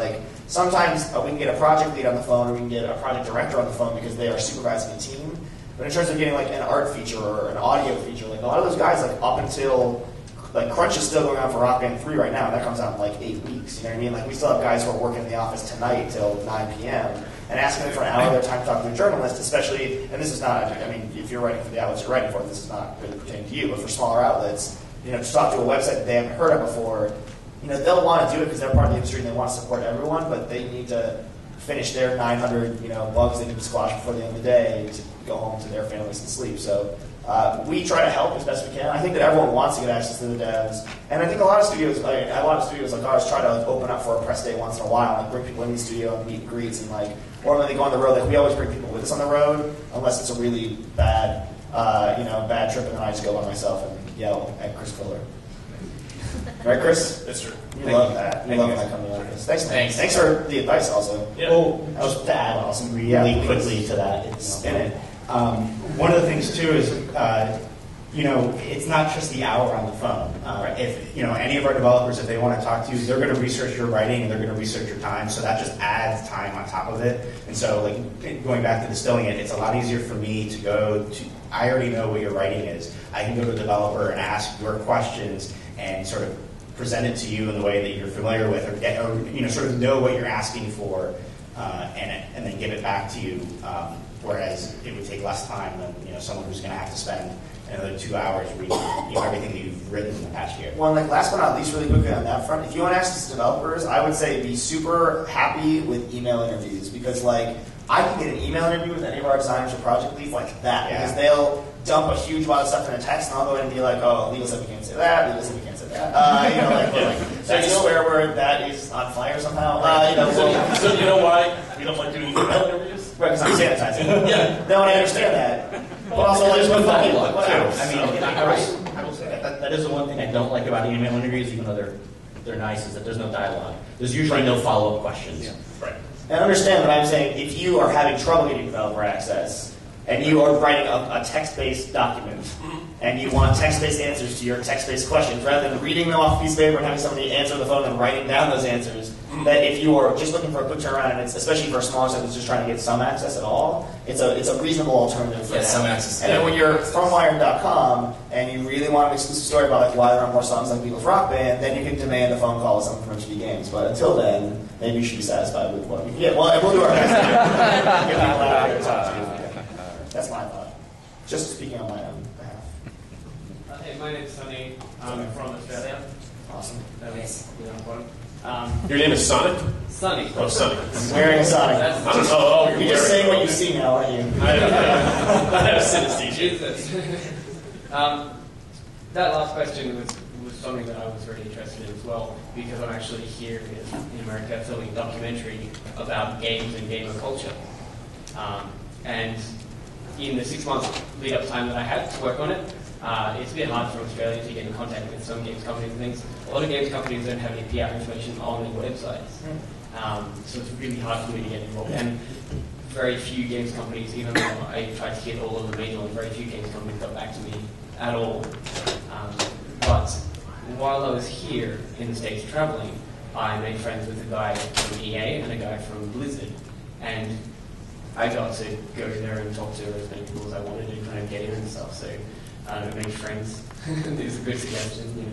Speaker 3: Sometimes we can get a project lead on the phone or we can get a project director on the phone because they are supervising a team. But in terms of getting an art feature or an audio feature, a lot of those guys up until Crunch is still going on for Rock Band 3 right now. That comes out in 8 weeks. You know what I mean? We still have guys who are working in the office tonight till 9 p.m. and asking them for an hour of their time to talk to a journalist, especially, and this is not, if you're writing for the outlets you're writing for, this is not really pertaining to you, but for smaller outlets, to talk to a website that they haven't heard of before, they'll want to do it because they're part of the industry and they want to support everyone, but they need to finish their 900, bugs they need to squash before the end of the day to go home to their families and sleep. So we try to help as best we can. I think that everyone wants to get access to the devs, and I think a lot of studios like ours try to open up for a press day once in a while, bring people in the studio and meet and greets, and or when they go on the road, we always bring people with us on the road, unless it's a really bad, bad trip, and then I just go by myself and yell at Chris Koeler. Right, Chris?
Speaker 2: Yes, sir.
Speaker 3: You love that. You love that coming out of this. Thanks, man. Thanks for the advice also.
Speaker 2: Yeah.
Speaker 1: Well, just to add awesome really quickly to that, it's in it. One of the things too is, it's not just the hour on the phone. If any of our developers, if they want to talk to you, they're going to research your writing and they're going to research your time. So that just adds time on top of it. And so, like going back to distilling it, it's a lot easier for me to go to. I already know what your writing is. I can go to a developer and ask your questions and sort of present it to you in the way that you're familiar with, or sort of know what you're asking for, and then give it back to you. Whereas it would take less time than someone who's going to have to spend another 2 hours reading everything that you've written in the past year.
Speaker 3: Well, and last but not least, really quickly on that front, if you want to access developers, I would say be super happy with email interviews because I can get an email interview with any of our designers or project leads like that because they'll dump a huge amount of stuff in a text and I'll go in and be like, oh, legal said we can't say that, legal said we can't say that. So I swear word that is on fire somehow.
Speaker 2: So you know why we don't like doing email interviews?
Speaker 3: Right, because I'm sanitizing. Yeah. No, I understand that. But also,
Speaker 1: there's no dialogue.
Speaker 3: Right.
Speaker 1: I will say that is the one thing I don't like about email interviews, even though they're nice, is that there's no dialogue. There's usually no follow-up questions.
Speaker 3: Yeah.
Speaker 2: Right.
Speaker 3: And understand what I'm saying. If you are having trouble getting developer access, and you are writing a text-based document, and you want text-based answers to your text-based questions, rather than reading them off a piece of paper and having somebody answer on the phone and writing down those answers, that if you are just looking for a quick turnaround, and it's, especially for a smaller site that's just trying to get some access at all, it's a reasonable alternative for that.
Speaker 4: Some access.
Speaker 3: And then when you're from Wired.com, and you really want an exclusive story about why there aren't more songs like Beatles Rock Band, then you can demand a phone call with someone from HB Games. But until then, maybe you should be satisfied with what we can get. Well, we'll do our best to get people out here to talk to you. That's my thought. Just speaking on my own behalf.
Speaker 8: Hey, my name's Sunny. I'm from Australia.
Speaker 3: Awesome.
Speaker 8: That was important.
Speaker 2: Your name is Sonic?
Speaker 8: Sunny.
Speaker 2: Oh, Sonic.
Speaker 3: I'm wearing a Sonic.
Speaker 2: I don't know. Oh, you're
Speaker 3: just saying what you see now, aren't you?
Speaker 2: I have synesthesia.
Speaker 8: Jesus. That last question was something that I was very interested in as well, because I'm actually here in America filming a documentary about games and gamer culture. And in the 6 months lead up time that I had to work on it, it's a bit hard for Australia to get in contact with some games companies and things. A lot of games companies don't have any PR information on their websites. So it's really hard for me to get involved. And very few games companies, even though I tried to hit all of the major ones, very few games companies got back to me at all. But while I was here in the States traveling, I made friends with a guy from EA and a guy from Blizzard. And I got to go there and talk to as many people as I wanted and kind of get in and stuff. So I made friends. It's a good suggestion.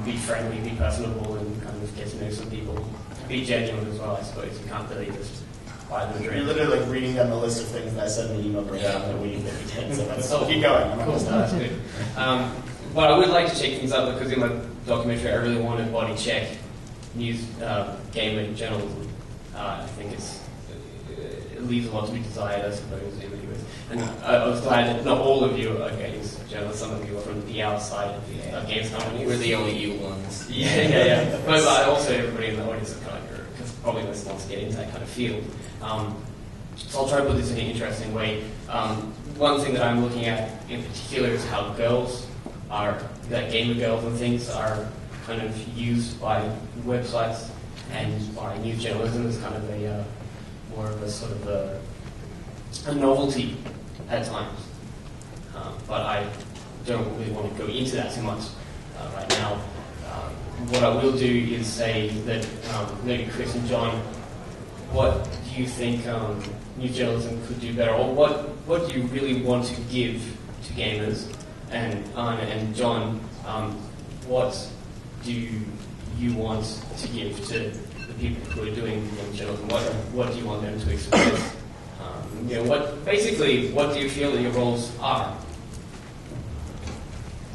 Speaker 8: Be friendly, be personable, and kind of get to know some people. Be genuine as well, I suppose. You can't really just buy them a drink.
Speaker 3: You're literally reading down the list of things that I said in the email breakdown that we did. So keep going.
Speaker 8: Cool. That's good. But I would like to check things up because in my documentary I really want to body check news, gamer journalism. I think it leaves a lot to be desired, I suppose, in the US. And I was glad that not all of you are games journalists. Some of you are from the outside of the games companies.
Speaker 4: We're the only you ones.
Speaker 8: Yeah. But also everybody in the audience is kind of, because probably most wants to get into that kind of field. So I'll try to put this in an interesting way. One thing that I'm looking at in particular is how that gamer girls and things are kind of used by websites and by news journalism as kind of a more of a sort of a novelty at times. But I don't really want to go into that too much right now. What I will do is say that maybe Chris and John, what do you think news journalism could do better, or what do you really want to give to gamers? And Arne and John, what do you want to give to the people who are doing game journalism? What do you want them to express? What do you feel that your roles are?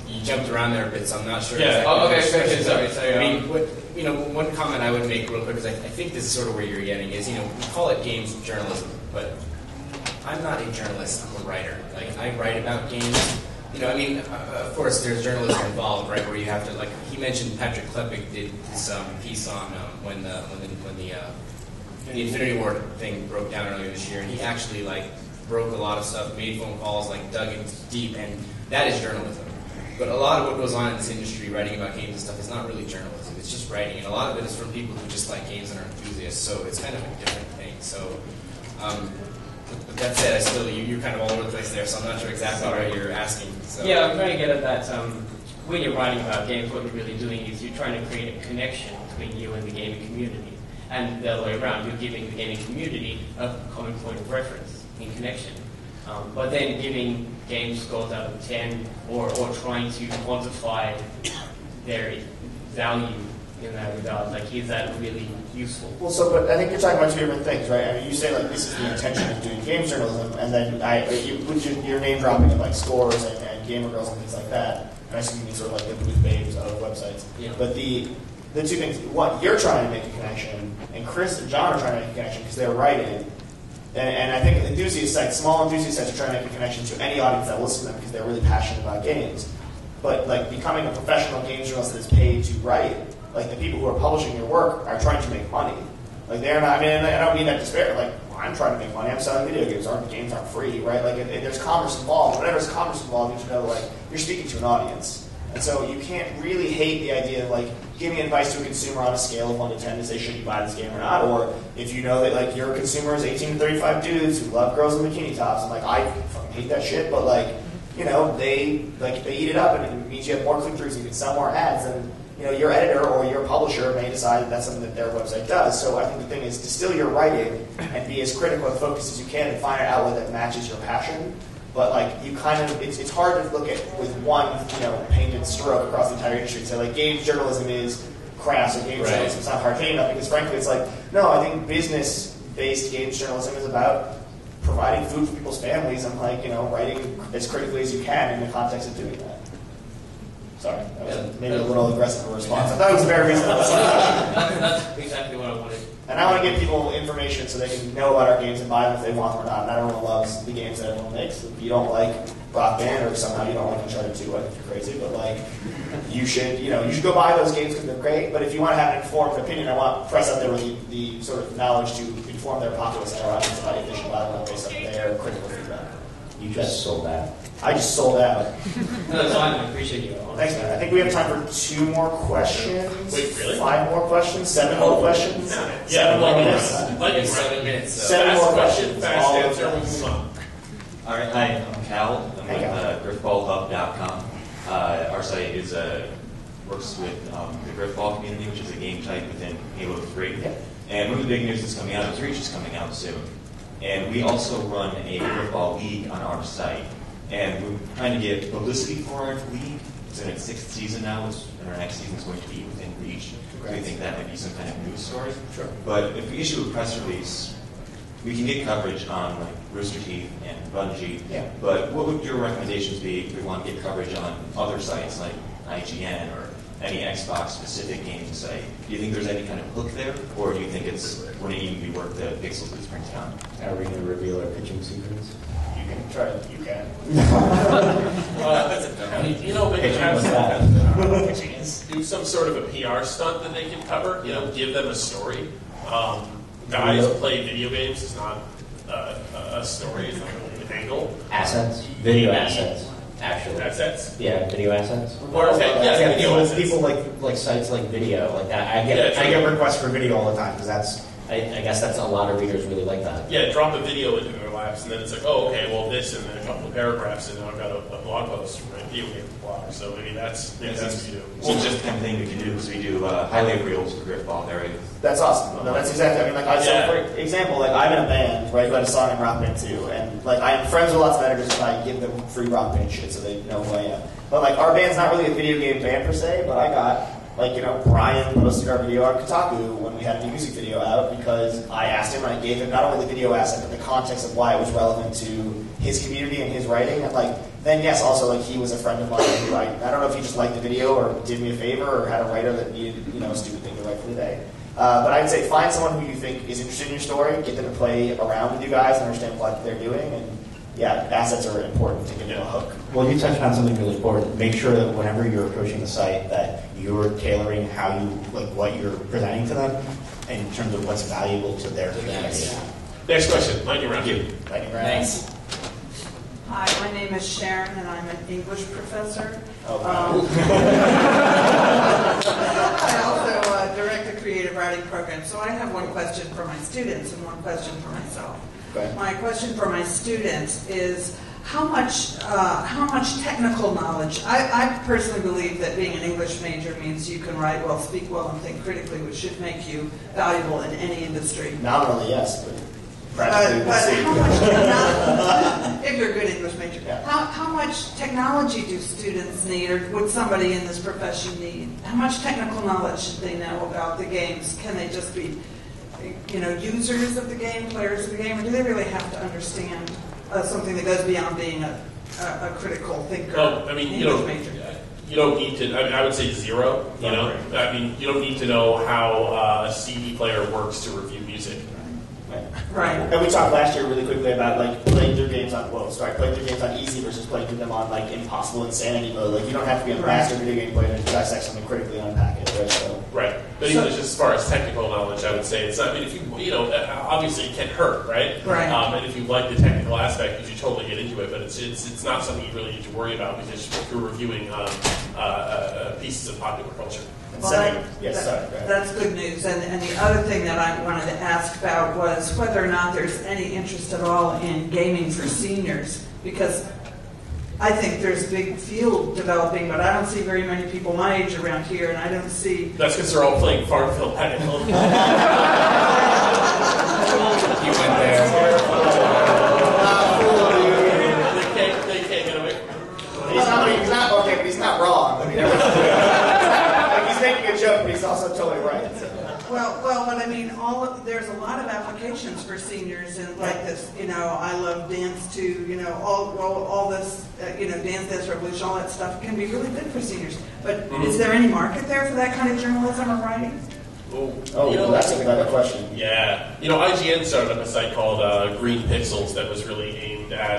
Speaker 4: You jumped around there a bit, so I'm not sure.
Speaker 8: Yeah.
Speaker 4: Exactly.
Speaker 8: Sorry.
Speaker 4: I mean, one comment I would make real quick is I think this is sort of where you're getting is, we call it games journalism, but I'm not a journalist. I'm a writer. Like, I write about games. Of course, there's journalism involved, right? Where you have to, he mentioned Patrick Klepek did this piece on when the Infinity Ward thing broke down earlier this year, and he actually broke a lot of stuff, made phone calls, dug in deep, and that is journalism. But a lot of what goes on in this industry, writing about games and stuff, is not really journalism. It's just writing, and a lot of it is from people who just like games and are enthusiasts. So it's kind of a different thing. So, but that said, you're kind of all over the place there. So I'm not sure exactly what you're asking. So.
Speaker 13: Yeah, I'm trying to get at that. When you're writing about games, what you're really doing is you're trying to create a connection between you and the gaming community, and the other way around. You're giving the gaming community a common point of reference in connection. But then giving game scores out of 10 or trying to quantify their value in that regard, like, is that really useful?
Speaker 3: Well, but I think you're talking about two different things, right? I mean, you say, like, this is the intention of doing games journalism, and then you're name dropping of, like, scores and gamer girls and things like that. And I assume you mean sort of like the booth babes of websites.
Speaker 13: Yeah.
Speaker 3: But the two things, one, you're trying to make a connection, and Chris and John are trying to make a connection because they're writing. And I think enthusiast sites, small enthusiast sites, are trying to make a connection to any audience that will listen to them because they're really passionate about games. But like becoming a professional games journalist that is paid to write, like the people who are publishing your work are trying to make money. Like they're not. I mean, I don't mean that despair. Like I'm trying to make money. I'm selling video games. Games aren't free, right? Like if there's commerce involved. Whenever there's commerce involved, you should know like you're speaking to an audience. And so you can't really hate the idea of like giving advice to a consumer on a scale of 1 to 10 to say should you buy this game or not, or if you know that like your consumer is 18 to 35 dudes who love girls in bikini tops, and like I fucking hate that shit, but like they eat it up, and it means you have more click-throughs, and you can sell more ads, and your editor or your publisher may decide that that's something that their website does. So I think the thing is distill your writing and be as critical and focused as you can, and find an outlet that matches your passion. But like you kind of, it's hard to look at with one painted stroke across the entire industry and say like games journalism is crass or games journalism is not hard hitting enough, because frankly it's like no, I think business-based games journalism is about providing food for people's families and like writing as critically as you can in the context of doing that. Sorry, that was maybe a little aggressive of a response. I thought it was very reasonable.
Speaker 13: That's exactly what I wanted.
Speaker 3: And I want to give people information so they can know about our games and buy them if they want them or not. Not everyone loves the games that everyone makes. If you don't like Rock Band or somehow you don't like Uncharted 2, I think you're crazy. But like, you should go buy those games because they're great. But if you want to have an informed opinion, I want press out there with the sort of knowledge to inform their populace and our audience about if they should buy them based on their critical feedback.
Speaker 14: You just sold out.
Speaker 3: I just sold out.
Speaker 13: No, that's fine. I appreciate you.
Speaker 3: Thanks, man. I think we have time for 2 more questions.
Speaker 2: Wait, really?
Speaker 3: 5 more questions? 7 more questions?
Speaker 2: Yeah,
Speaker 3: 7 more minutes?
Speaker 4: 7 minutes. So.
Speaker 3: 7 more questions.
Speaker 2: Fast
Speaker 3: All
Speaker 2: answer,
Speaker 3: of
Speaker 2: we
Speaker 3: them.
Speaker 2: move on.
Speaker 14: All right, hi, I'm Cal. I'm
Speaker 3: Hey, Cal.
Speaker 14: with griffballhub.com. Our site works with the Griffball community, which is a game type within Halo 3.
Speaker 3: Yeah.
Speaker 14: And one of the big news that's coming out is Reach is coming out soon. And we also run a Griffball league on our site. And we're trying to get publicity for our league. It's in its 6th season now, and our next season is going to be within Reach. So we think that might be some kind of news story.
Speaker 3: Sure.
Speaker 14: But if we issue a press release, we can get coverage on like Rooster Teeth and Bungie.
Speaker 3: Yeah.
Speaker 14: But what would your recommendations be if we want to get coverage on other sites like IGN or any Xbox-specific gaming site? Do you think there's any kind of hook there, or do you think wouldn't even be worth the pixels to bring down? Are we going to reveal our pitching secrets?
Speaker 3: You can try it. You can.
Speaker 2: Maybe have do some sort of a PR stunt that they can cover. Give them a story. Guys who play video games is not a story. It's not really an angle.
Speaker 14: Assets? Video assets, actually.
Speaker 2: Assets?
Speaker 14: Yeah, video assets.
Speaker 2: Or video assets.
Speaker 14: People like sites like video, like that. I
Speaker 1: get requests for video all the time because that's.
Speaker 14: I guess that's a lot of readers really like that.
Speaker 2: Yeah, drop a video into their laps, and then it's like, oh, okay, well, this, and then a couple of paragraphs, and now I've got a blog post from my video game blog. So maybe that's what you do.
Speaker 14: So just the kind of thing we can do is we do highlight reels for Griffball there.
Speaker 3: That's awesome. No, that's exactly. I mean, like, for example, like I'm in a band, right? Who had a song in Rock Band 2, and like I'm friends with lots of editors, and I give them free Rock Band shit so they know who I am. But like our band's not really a video game band per se, but I got. Brian posted our video on Kotaku when we had a music video out because I asked him and I gave him not only the video asset, but the context of why it was relevant to his community and his writing. And then yes, also he was a friend of mine who I don't know if he just liked the video or did me a favor or had a writer that needed, a stupid thing to write for the day. But I'd say find someone who you think is interested in your story, get them to play around with you guys and understand what they're doing, and yeah, assets are important to get them a hook.
Speaker 1: Well, you touched on something really important. Make sure that whenever you're approaching the site that you're tailoring how you, what you're presenting to them in terms of what's valuable to their community.
Speaker 2: Next question. Lightning round.
Speaker 3: Lightning round.
Speaker 4: Thanks.
Speaker 15: Hi, my name is Sharon, and I'm an English professor. I also direct a creative writing program, so I have one question for my students and one question for myself. My question for my students is how much technical knowledge? I personally believe that being an English major means you can write well, speak well, and think critically, which should make you valuable in any industry.
Speaker 3: Nominally, yes, but practically, we'll see.
Speaker 15: How much if you're a good English major,
Speaker 3: Yeah.
Speaker 15: how much technology do students need, or would somebody in this profession need? How much technical knowledge should they know about the games? Can they just be, users of the game, players of the game, or do they really have to understand something that goes beyond being a critical thinker?
Speaker 2: Well, I mean,
Speaker 15: English major.
Speaker 2: you don't need to. I would say zero. I mean, you don't need to know how a CD player works to review music.
Speaker 15: Right.
Speaker 3: And we talked last year really quickly about playing through games on easy versus playing through them on impossible insanity mode. Like you don't have to be a master video game player to dissect something critically and unpack it, right? So.
Speaker 2: Right. But even just as far as technical knowledge, I would say it's not. I mean, if obviously it can hurt, right?
Speaker 15: Right.
Speaker 2: And if you like the technical aspect, you should totally get into it. But it's not something you really need to worry about because you're reviewing pieces of popular culture.
Speaker 15: That's good news. And the other thing that I wanted to ask about was whether or not there's any interest at all in gaming for seniors, because I think there's a big field developing, but I don't see very many people my age around here, and I don't see...
Speaker 2: That's because they're all playing Farmville Technical. You
Speaker 12: went there.
Speaker 2: They can't get away.
Speaker 3: He's not wrong. I mean, he's making a joke, but he's also totally right. So.
Speaker 15: Well, but I mean, there's a lot of applications for seniors, and like this, I love dance too, all this, Dance Revolution, all that stuff can be really good for seniors. But is there any market there for that kind of journalism or writing?
Speaker 3: That's a better question.
Speaker 2: Yeah. IGN started up a site called Green Pixels that was really aimed at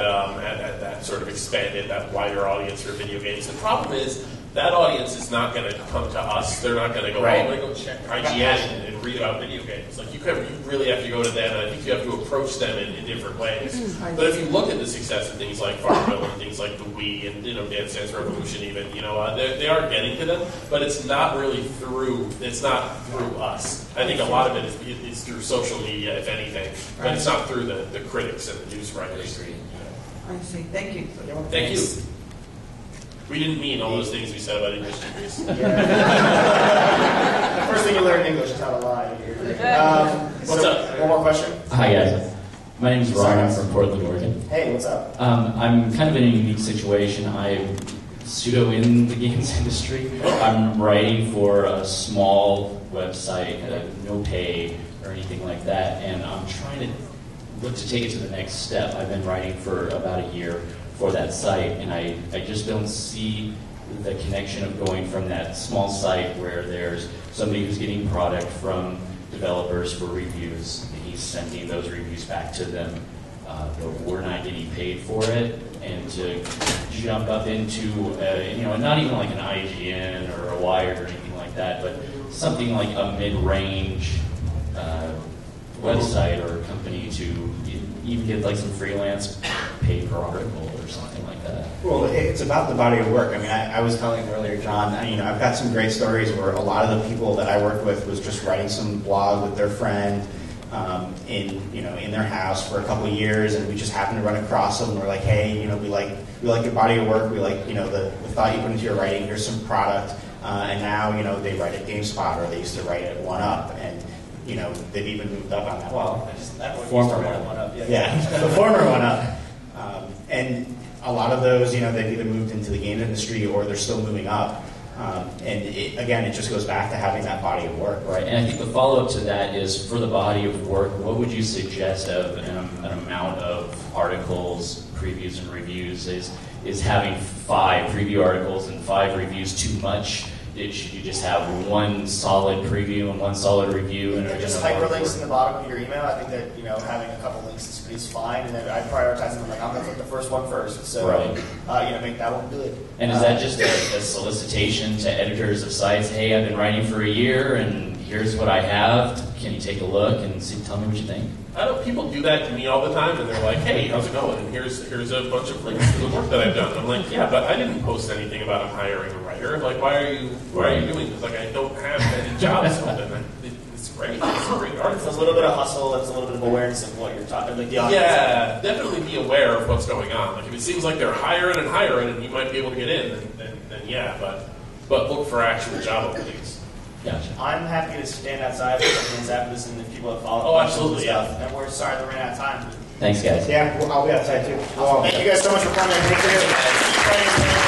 Speaker 2: that sort of expanded, that wider audience for video games. The problem is that audience is not going to come to us. They're not going to go, I'm going to go check IGN and read about video games. Like you really have to go to them, and I think you have to approach them in different ways. But if you look at the success of things like Farmville and things like the Wii and Dance Dance Revolution, even they are getting to them, but it's not really through. It's not through us. I think a lot of it is through social media, if anything, but it's not through the critics and the news writers.
Speaker 15: I see. Thank you.
Speaker 2: Thank you. We didn't mean all those things we said about English degrees.
Speaker 3: The first thing you learn in English is how to lie.
Speaker 2: What's up?
Speaker 3: One more question.
Speaker 16: Hi, guys. My name is Ron. I'm from Portland, Oregon.
Speaker 3: Hey, what's up?
Speaker 16: I'm kind of in a unique situation. I'm pseudo in the games industry. I'm writing for a small website, no pay or anything like that, and I'm trying to look to take it to the next step. I've been writing for about a year for that site, and I just don't see the connection of going from that small site where there's somebody who's getting product from developers for reviews, and he's sending those reviews back to them, but we're not getting paid for it, and to jump up into, not even like an IGN or a Wired or anything like that, but something like a mid-range website or company to even get like some freelance pay per article or something like that.
Speaker 1: Well, it's about the body of work. I mean, I was telling you earlier, John, I've got some great stories where a lot of the people that I worked with was just writing some blog with their friend in their house for a couple of years, and we just happened to run across them, and we're like, hey, we like your body of work, we like, the thought you put into your writing, here's some product, and now, they write at GameSpot, or they used to write at 1UP, and they've even moved up on that. Well, former 1Up. Yeah, the former 1Up. And a lot of those, they've either moved into the game industry or they're still moving up. And it just goes back to having that body of work.
Speaker 16: Right, and I think the follow-up to that is, for the body of work, what would you suggest of an amount of articles, previews, and reviews? Is having 5 preview articles and 5 reviews too much? Should you just have one solid preview and one solid review? And
Speaker 3: just hyperlinks in the bottom of your email. I think that having a couple links is fine, and then I prioritize them. Like I'm going to click the first one first, so make that one good.
Speaker 16: And is that just a solicitation to editors of sites? Hey, I've been writing for a year, and here's what I have. Can you take a look and tell me what you think?
Speaker 2: I know people do that to me all the time, and they're like, "Hey, how's it going?" And here's a bunch of links to the work that I've done. And I'm like, "Yeah, but I didn't post anything about I'm hiring a writer. Like, why are you doing this? Like, I don't have any jobs open." It's great. It's a great article.
Speaker 3: It's a little bit of hustle. It's a little bit of awareness of what you're talking. Like the audience.
Speaker 2: Yeah, definitely be aware of what's going on. Like, if it seems like they're hiring and you might be able to get in, then yeah, but look for actual job openings.
Speaker 16: Gotcha.
Speaker 3: I'm happy to stand outside for something after this, and if people have follow-up
Speaker 2: Oh,
Speaker 3: questions
Speaker 2: absolutely,
Speaker 3: and stuff. And we're sorry that we ran out of time.
Speaker 16: Thanks, guys.
Speaker 1: Yeah, I'll be outside too.
Speaker 3: Thank you guys so much for coming. Thank you.